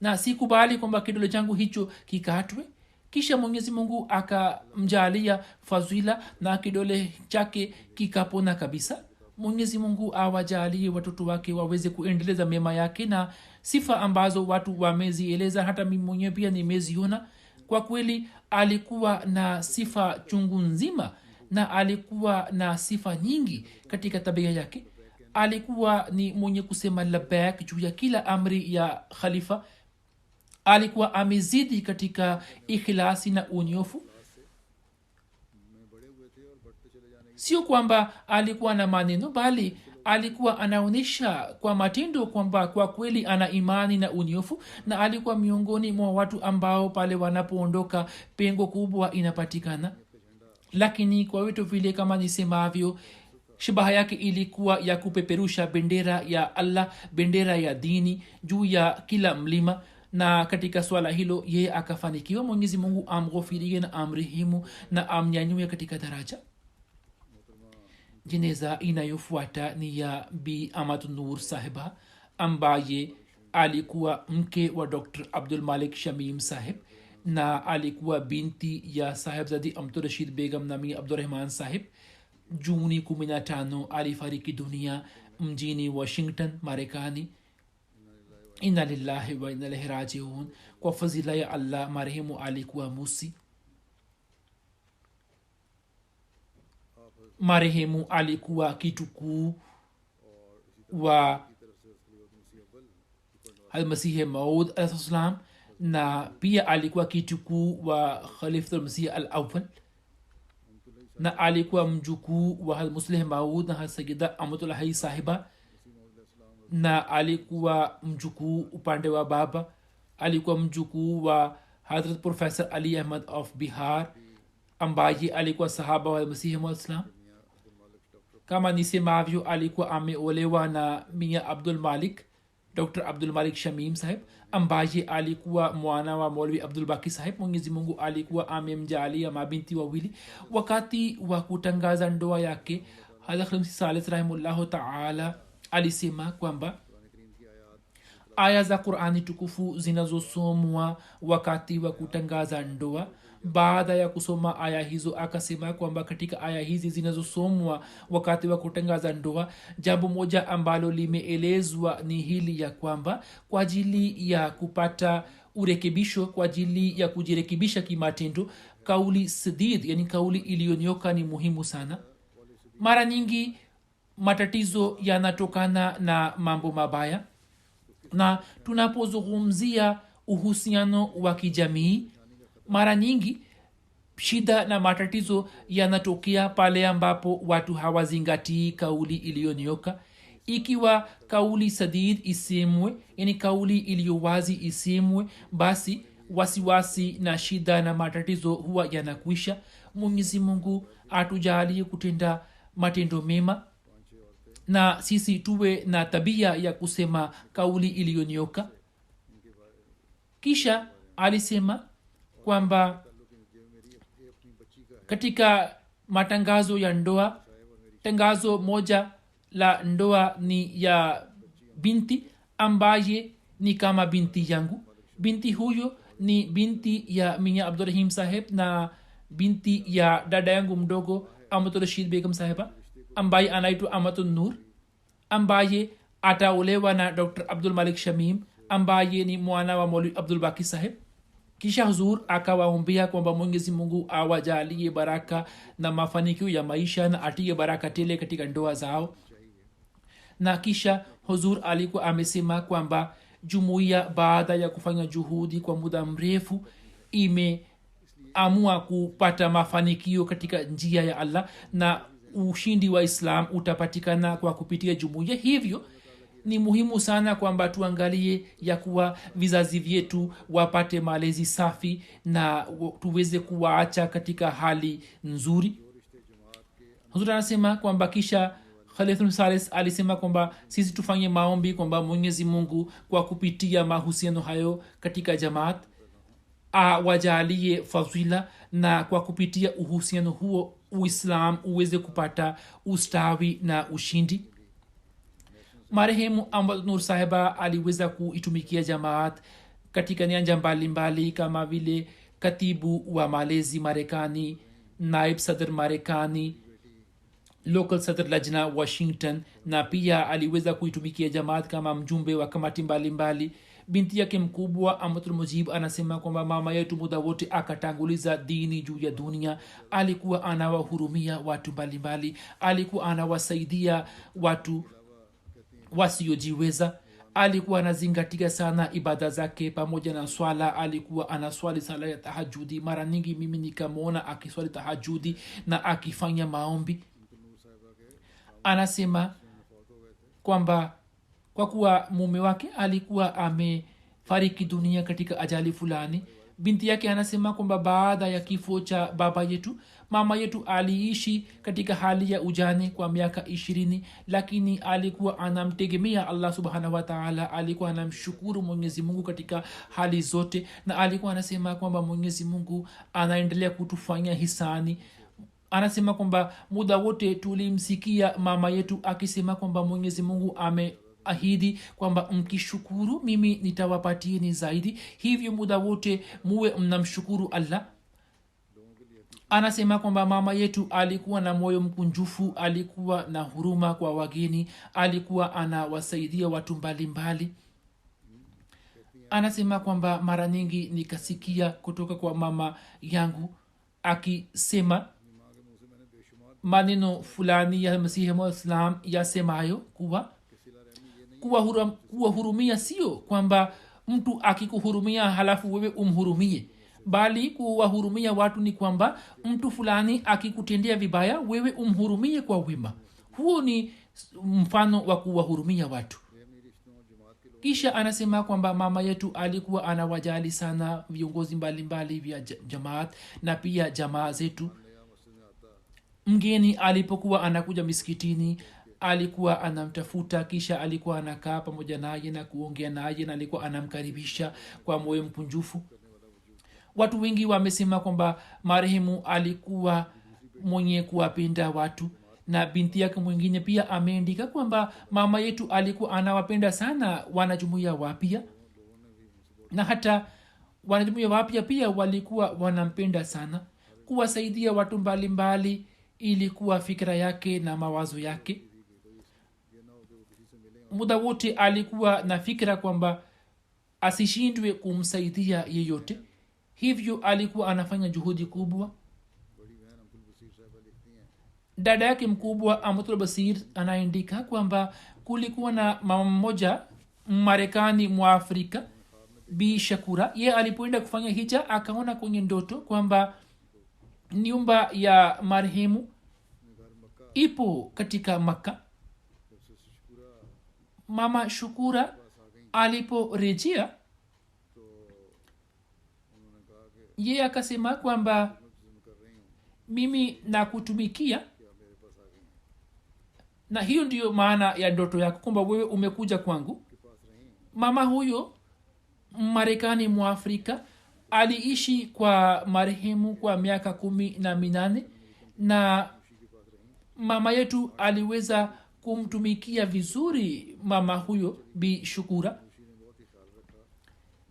na sikubali kwamba kidole changu hicho kikatwe. Kisha Mwenyezi Mungu akamjalia fadhila na kidole chake kikapona kabisa. Mwenyezi Mungu awajalie watoto wake waweze kuendeleza mema yake na sifa ambazo watu wamezieleza, hata mimi mwenyewe pia nimeziona. Kwa kweli alikuwa na sifa chungu nzima na alikuwa na sifa nyingi katika tabia yake. Alikuwa ni mwenye kusema labbaik juu ya kila amri ya khalifa. Alikuwa amezidi katika ikhlasi na unyofu. Sio kwamba alikuwa na maneno, bali alikuwa anaonyesha kwa matendo kwamba kwa kweli ana imani na unyofu, na alikuwa miongoni mwa watu ambao pale wanapoondoka pengo kubwa inapatikana. Lakini kwa vitu vile kama nisemavyo, shabaha yake ilikuwa ya kupeperusha bendera ya Allah, bendera ya dini juu ya kila mlima, na katika swala hilo yeye akafanikiwa. Mwenyezi Mungu amghofirie na amrehemu na amnyanyue katika daraja. Jeneza inayofuata ni ya Bi Amad Nur Sahiba ambaye alikuwa mke wa Dr. Abdul Malik Shamim Sahib na alikuwa binti ya Sahibzadi Amtu Rashid Begum Nami Abdurrahman Sahib. Juni 15 alifariki dunia mjini Washington, Marekani. Inna lillahi wa inna ilaihi rajiun. Kwa fadhila ya Allah, marehemu alikuwa musi. Marehemu alikuwa kitukuu wa Al-Masih Maud al-Islam na pia alikuwa kitukuu wa Khalifatul Masih al-Awwal. na alikuwa mjukuu wa musleh maud na sayida amatulahai sahiba, na alikuwa mjukuu upande wa baba, alikuwa mjukuu wa hadrat professor ali ahmad of bihar ambaye alikuwa sahaba wa masihi mwaislam. kama nisemavyo alikuwa ameolewa na mia abdul malik, dr abdul malik shamim sahib, ambaye alikuwa mwana wa molvi abdul baki sahib. mwenyezi mungu alikuwa amemjalia mabinti wawili. wakati wa kutangaza ndoa yake hadrat khamsi salis rahimullahu taala alisema kwamba aya za qurani tukufu zinazosomwa wakati wa kutangaza ndoa. baada ya kusoma aya hizo akasema kwamba katika aya hizi zinazosomwa wakati wa kutangaza ndoa, jambo moja ambalo limeelezwa ni hili ya kwamba kwa ajili ya kupata urekebisho, kwa ajili ya kujirekebisha kimatendo, kauli sadid, yani kauli iliyonyoka ni muhimu sana. mara nyingi matatizo yanatokana na mambo mabaya, na tunapozungumzia uhusiano wa kijamii, mara nyingi shida na matatizo yanatokea pale ambapo watu hawazingatii kauli iliyonyoka. ikiwa kauli sadid isemwe, yani kauli iliyo wazi isemwe, basi wasiwasi na shida na matatizo huwa yanakwisha. mwenyezi mungu atujalie kutenda matendo mema na sisi tuwe na tabia ya kusema kauli iliyonyoka. kisha alisema kwamba katika matangazo ya ndoa, tangazo moja la ndoa ni ya binti ambaye ni kama binti yangu. binti huyo ni binti ya mia abdurrahim saheb na binti ya dada yangu mdogo amaturashid begum sahiba ambaye anaitwa amatun nur, ambaye ataolewa na dr abdul malik shamim ambaye ni mwana wa maulwi abdul baki saheb. kisha huzur akawaombea kwamba mwenyezi mungu awajalie baraka na mafanikio ya maisha na atie baraka tele katika ndoa zao. na kisha huzur alikuwa amesema kwamba jumuiya baada ya kufanya juhudi kwa muda mrefu imeamua kupata mafanikio katika njia ya allah, na ushindi wa islam utapatikana kwa kupitia jumuiya. hivyo ni muhimu sana kwamba tuangalie ya kuwa vizazi vyetu wapate malezi safi na tuweze kuwaacha katika hali nzuri. huzuri anasema kwamba kisha Khalifah Salis alisema kwamba sisi tufanye maombi kwamba mwenyezi mungu kwa kupitia mahusiano hayo katika jamaat awajalie fadhila, na kwa kupitia uhusiano huo uislam uweze kupata ustawi na ushindi. marehemu ahmad nur sahiba aliweza kuitumikia jamaat katika nyanja mbalimbali kama vile katibu wa malezi marekani, naib sadr marekani, local sadr lajna washington, na pia aliweza kuitumikia jamaat kama mjumbe wa kamati mbalimbali. binti yake mkubwa amatul mujib anasema kwamba mama yetu muda wote akatanguliza dini juu ya dunia. alikuwa anawahurumia watu mbalimbali, alikuwa anawasaidia watu wasiojiweza, alikuwa anazingatia sana ibada zake pamoja na swala. alikuwa anaswali sala ya tahajudi. mara nyingi mimi nikamwona akiswali tahajudi na akifanya maombi. anasema kwamba kwa kuwa mume wake alikuwa amefariki dunia katika ajali fulani, binti yake anasema kwamba baada ya kifo cha baba yetu, mama yetu aliishi katika hali ya ujane kwa miaka 20, lakini alikuwa anamtegemea allah subhanahu wa taala, alikuwa anamshukuru mwenyezi mungu katika hali zote, na alikuwa anasema kwamba mwenyezi mungu anaendelea kutufanya hisani. anasema kwamba muda wote tulimsikia mama yetu akisema kwamba mwenyezi mungu ameahidi kwamba mkishukuru mimi nitawapatieni zaidi, hivyo muda wote muwe mnamshukuru allah. anasema kwamba mama yetu alikuwa na moyo mkunjufu, alikuwa na huruma kwa wageni, alikuwa anawasaidia watu mbalimbali. anasema kwamba mara nyingi nikasikia kutoka kwa mama yangu akisema maneno fulani ya masihi mwislam yasemayo kuwahurumia sio kwamba mtu akikuhurumia halafu wewe umhurumie, bali kuwahurumia watu ni kwamba mtu fulani akikutendea vibaya wewe umhurumie kwa wema. Huo ni mfano wa kuwahurumia watu. Kisha anasema kwamba mama yetu alikuwa anawajali sana viongozi mbalimbali vya jamaat na pia jamaa zetu. Mgeni alipokuwa anakuja misikitini alikuwa anamtafuta, kisha alikuwa anakaa pamoja naye na kuongea naye na alikuwa anamkaribisha kwa moyo mkunjufu. Watu wengi wamesema kwamba marehemu alikuwa mwenye kuwapenda watu, na binti yake mwingine pia ameandika kwamba mama yetu alikuwa anawapenda sana wanajumuiya wapya, na hata wanajumuiya wapya pia walikuwa wanampenda sana. Kuwasaidia watu mbalimbali ilikuwa fikra yake na mawazo yake. Muda wote alikuwa na fikra kwamba asishindwe kumsaidia yeyote, hivyo alikuwa anafanya juhudi kubwa. Dada yake mkubwa Amatul Basir anaandika kwamba kulikuwa na mama mmoja Marekani mwa Afrika, Bi Shakura. Ye alipoenda kufanya hija akaona kwenye ndoto kwamba nyumba ya marehemu ipo katika Makka. Mama Shukura aliporejea ye akasema kwamba mimi nakutumikia, na hiyo ndiyo maana ya ndoto yako, kwamba wewe umekuja kwangu. Mama huyo Marekani mwa Afrika aliishi kwa marehemu kwa miaka 18 na mama yetu aliweza kumtumikia vizuri mama huyo Bi Shukura.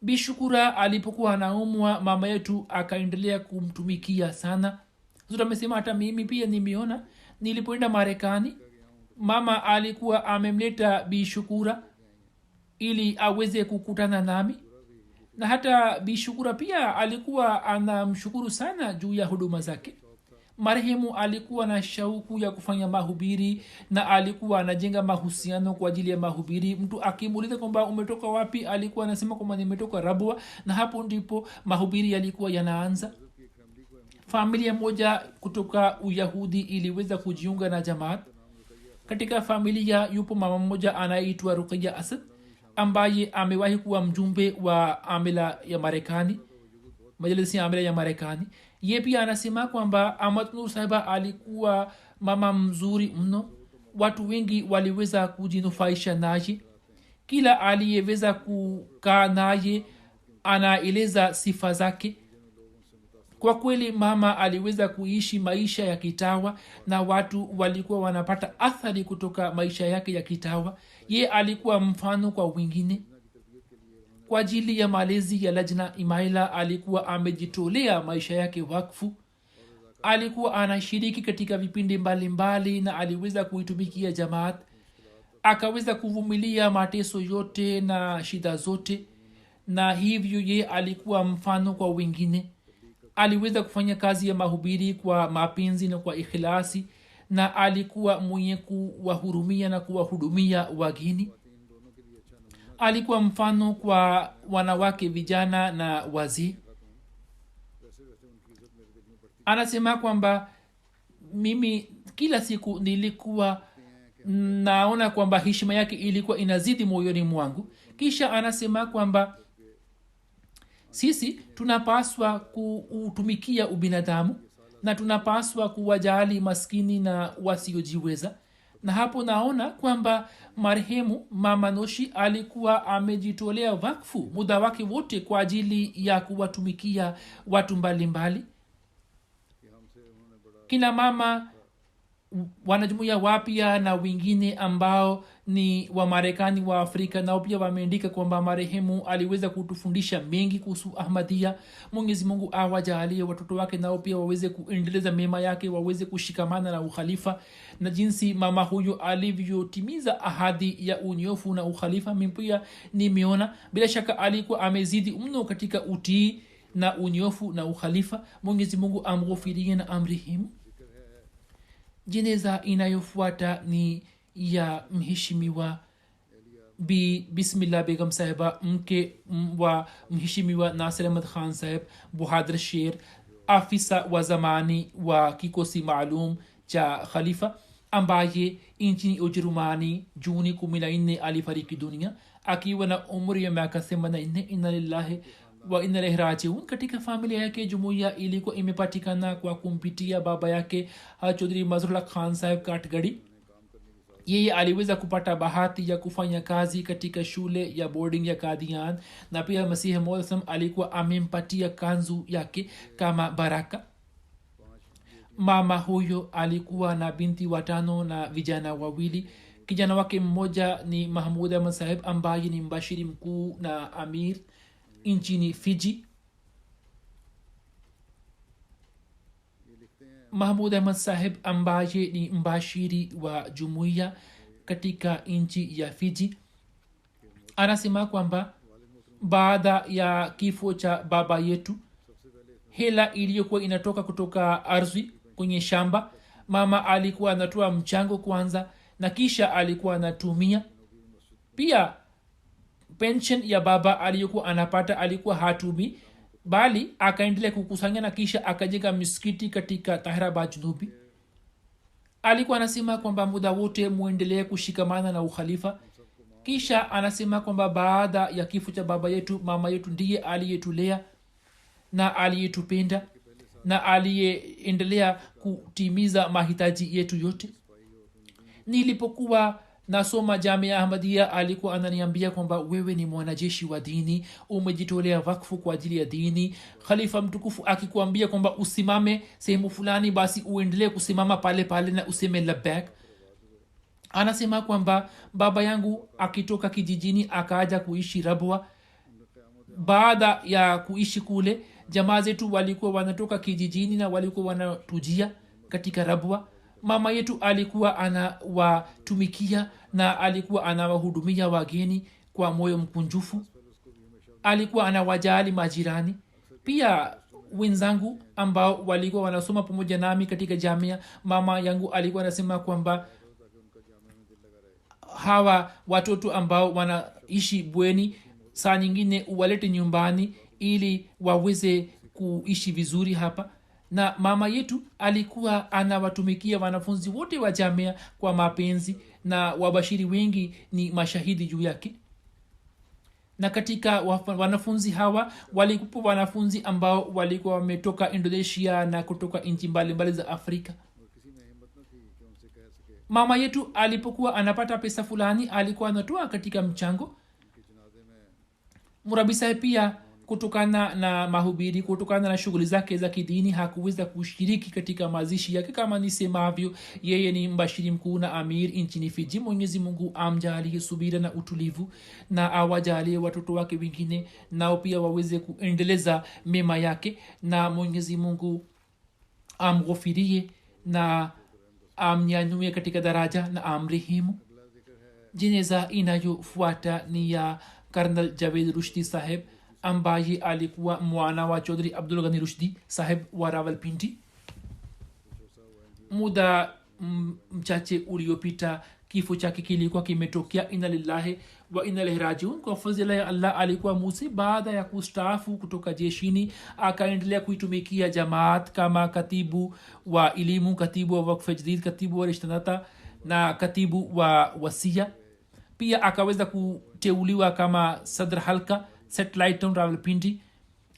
Bi Shukura alipokuwa anaumwa mama yetu akaendelea kumtumikia sana. Zote amesema hata mimi pia nimeona nilipoenda Marekani mama alikuwa amemleta Bi Shukura ili aweze kukutana nami, na hata Bi Shukura pia alikuwa anamshukuru sana juu ya huduma zake. Marehemu alikuwa na shauku ya kufanya mahubiri na alikuwa anajenga mahusiano kwa ajili ya mahubiri. Mtu akimuuliza kwamba umetoka wapi, alikuwa anasema kwamba nimetoka Rabwa, na hapo ndipo mahubiri yalikuwa yanaanza. Familia moja kutoka Uyahudi iliweza kujiunga na jamaat. Katika familia yupo mama mmoja anaitwa Ruqayya Asad ambaye amewahi kuwa mjumbe wa amila ya Marekani, majlisi ya amila ya Marekani. Ye pia anasema kwamba Ahmad Nur Sahiba alikuwa mama mzuri mno. Watu wengi waliweza kujinufaisha naye. Kila aliyeweza kukaa naye anaeleza sifa zake. Kwa kweli mama aliweza kuishi maisha ya kitawa na watu walikuwa wanapata athari kutoka maisha yake ya kitawa. Ye alikuwa mfano kwa wengine. Kwa ajili ya malezi ya Lajna Imaila alikuwa amejitolea maisha yake wakfu. Alikuwa anashiriki katika vipindi mbalimbali na aliweza kuitumikia jamaat. Akaweza kuvumilia mateso yote na shida zote, na hivyo ye alikuwa mfano kwa wengine. Aliweza kufanya kazi ya mahubiri kwa mapenzi na kwa ikhlasi, na alikuwa mwenye kuwahurumia na kuwahudumia wageni. Alikuwa mfano kwa wanawake, vijana na wazee. Anasema kwamba mimi kila siku nilikuwa naona kwamba heshima yake ilikuwa inazidi moyoni mwangu. Kisha anasema kwamba sisi tunapaswa kuutumikia ubinadamu na tunapaswa kuwajali maskini na wasiojiweza. Na hapo naona kwamba marehemu Mama Noshi alikuwa amejitolea wakfu muda wake wote kwa ajili ya kuwatumikia watu mbalimbali. Kina mama wanajumuiya wapya na wengine ambao ni wa Marekani wa Afrika nao pia wameandika kwamba marehemu aliweza kutufundisha mengi kuhusu Ahmadiyya. Mwenyezi Mungu awajalie watoto wake nao pia waweze kuendeleza mema yake, waweze kushikamana na ukhalifa. Na jinsi mama huyo alivyotimiza ahadi ya unyofu na ukhalifa mimi pia nimeona. Bila shaka alikuwa amezidi mno katika utii na unyofu na ukhalifa. Mwenyezi Mungu amghufirie na amrehemu. Jeneza inayofuata ni ya mheshimiwa bi bismillah begum sahiba mke wa mheshimiwa Nasir Ahmad Khan sahib Bahadur Sher, afisa wa zamani wa kikosi maalum cha khalifa ambaye nchini Ujerumani Juni 14 alifariki dunia akiwa na umri ya miaka 84. Inna lillahi wa inna ilaihi rajiun. Katika familia yake jumuiya ilikuwa imepatikana kwa kumpitia baba yake Chaudhry Mazrullah Khan sahib Katgadi. Yeye aliweza kupata bahati ya kufanya kazi katika shule ya boarding ya Kadian, na pia Masihi Maud alikuwa amempatia kanzu yake kama baraka. Mama huyo alikuwa na binti watano na vijana wawili. Kijana wake mmoja ni Mahmud Ahmad sahib ambaye ni mbashiri mkuu na amir nchini Fiji. Mahmud Ahmad sahib ambaye ni mbashiri wa jumuiya katika nchi ya Fiji anasema kwamba baada ya kifo cha baba yetu, hela iliyokuwa inatoka kutoka ardhi kwenye shamba, mama alikuwa anatoa mchango kwanza na kisha alikuwa anatumia. Pia pension ya baba aliyokuwa anapata alikuwa hatumi, bali akaendelea kukusanya na kisha akajenga misikiti katika Tahirabad Junubi. Alikuwa anasema kwamba muda wote muendelee kushikamana na ukhalifa. Kisha anasema kwamba baada ya kifo cha baba yetu, mama yetu ndiye aliyetulea na aliyetupenda na aliyeendelea kutimiza mahitaji yetu yote. Nilipokuwa nasoma Jamia Ahmadiyya alikuwa ananiambia kwamba wewe ni mwanajeshi wa dini, umejitolea wakfu kwa ajili ya dini. Khalifa mtukufu akikuambia kwamba usimame sehemu fulani, basi uendelee kusimama pale pale na useme labbaik. Anasema kwamba baba yangu akitoka kijijini akaja kuishi Rabwa. Baada ya kuishi kule, jamaa zetu walikuwa wanatoka kijijini na walikuwa wanatujia katika Rabwa. Mama yetu alikuwa anawatumikia na alikuwa anawahudumia wageni kwa moyo mkunjufu. Alikuwa anawajali majirani. Pia wenzangu ambao walikuwa wanasoma pamoja nami katika jamia, mama yangu alikuwa anasema kwamba hawa watoto ambao wanaishi bweni, saa nyingine uwalete nyumbani ili waweze kuishi vizuri hapa. Na mama yetu alikuwa anawatumikia wanafunzi wote wa jamia kwa mapenzi, na wabashiri wengi ni mashahidi juu yake. Na katika wanafunzi hawa walikuwa wanafunzi ambao walikuwa wametoka Indonesia na kutoka nchi mbalimbali za Afrika. Mama yetu alipokuwa anapata pesa fulani alikuwa anatoa katika mchango. Murabi Sahib pia kutokana na mahubiri, kutokana na shughuli zake za kidini, hakuweza kushiriki katika mazishi yake. Kama nisemavyo, yeye ni mbashiri mkuu na amir nchini Fiji. Mwenyezi Mungu amjalie subira na utulivu, na awajalie watoto wake wengine nao pia waweze kuendeleza mema yake, na Mwenyezi Mungu amghufirie na amnyanyue katika daraja na amrehemu. Jeneza inayofuata ni ya Colonel Javed Rushdi saheb ambaye alikuwa mwana wa Chaudhry Abdul Ghani Rushdi saheb wa Rawalpindi. Muda mchache uliopita kifo chake kilikuwa kimetokea. Inna lillahi wa inna ilaihi rajiun. Kwa fadhila ya Allah alikuwa Musi baada ya kustaafu kutoka jeshini akaendelea kuitumikia jamaat kama katibu wa elimu, katibu wa wakf jadid, katibu wa rishtanata na katibu wa wasia. Pia akaweza kuteuliwa kama sadr halka satellite town Rawalpindi.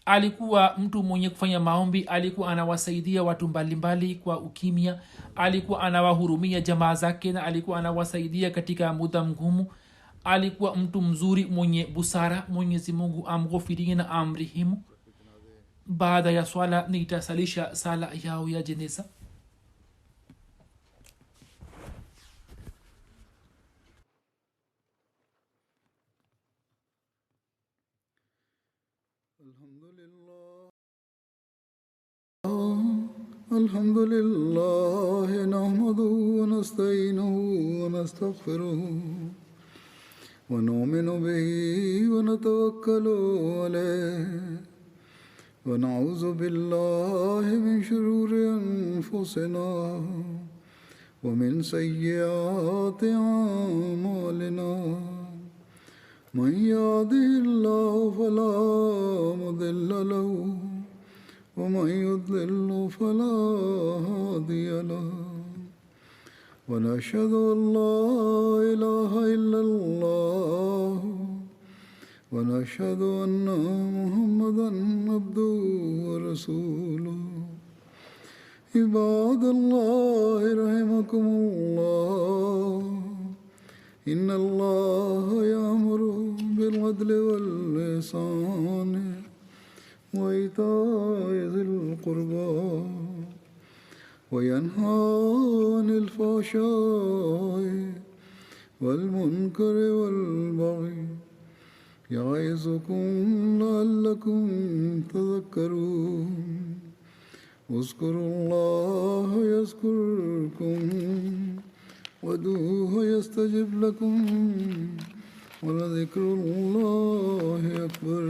Alikuwa mtu mwenye kufanya maombi, alikuwa anawasaidia watu mbalimbali kwa ukimya, alikuwa anawahurumia jamaa zake na alikuwa anawasaidia katika muda mgumu. Alikuwa mtu mzuri mwenye busara. Mwenyezi Mungu amghufirie na amrehemu. Baada ya swala nitasalisha sala yao ya jeneza. الحمد لله نحمده ونستعينه ونستغفره ونؤمن به ونتوكل عليه ونعوذ بالله من شرور أنفسنا ومن سيئات أعمالنا من يهده الله فلا مضل له ومن يضلل فلا هادي له ونشهد أن لا إله إلا الله ونشهد أن محمدا عبده ورسوله عباد الله رحمكم الله إن الله يأمر بالعدل والإحسان وإيتاء ذي القربى وينهى عن الفحشاء والمنكر والبغي يعظكم لعلكم تذكرون اذكروا الله يذكركم وادعوه يستجب لكم ولذكر الله أكبر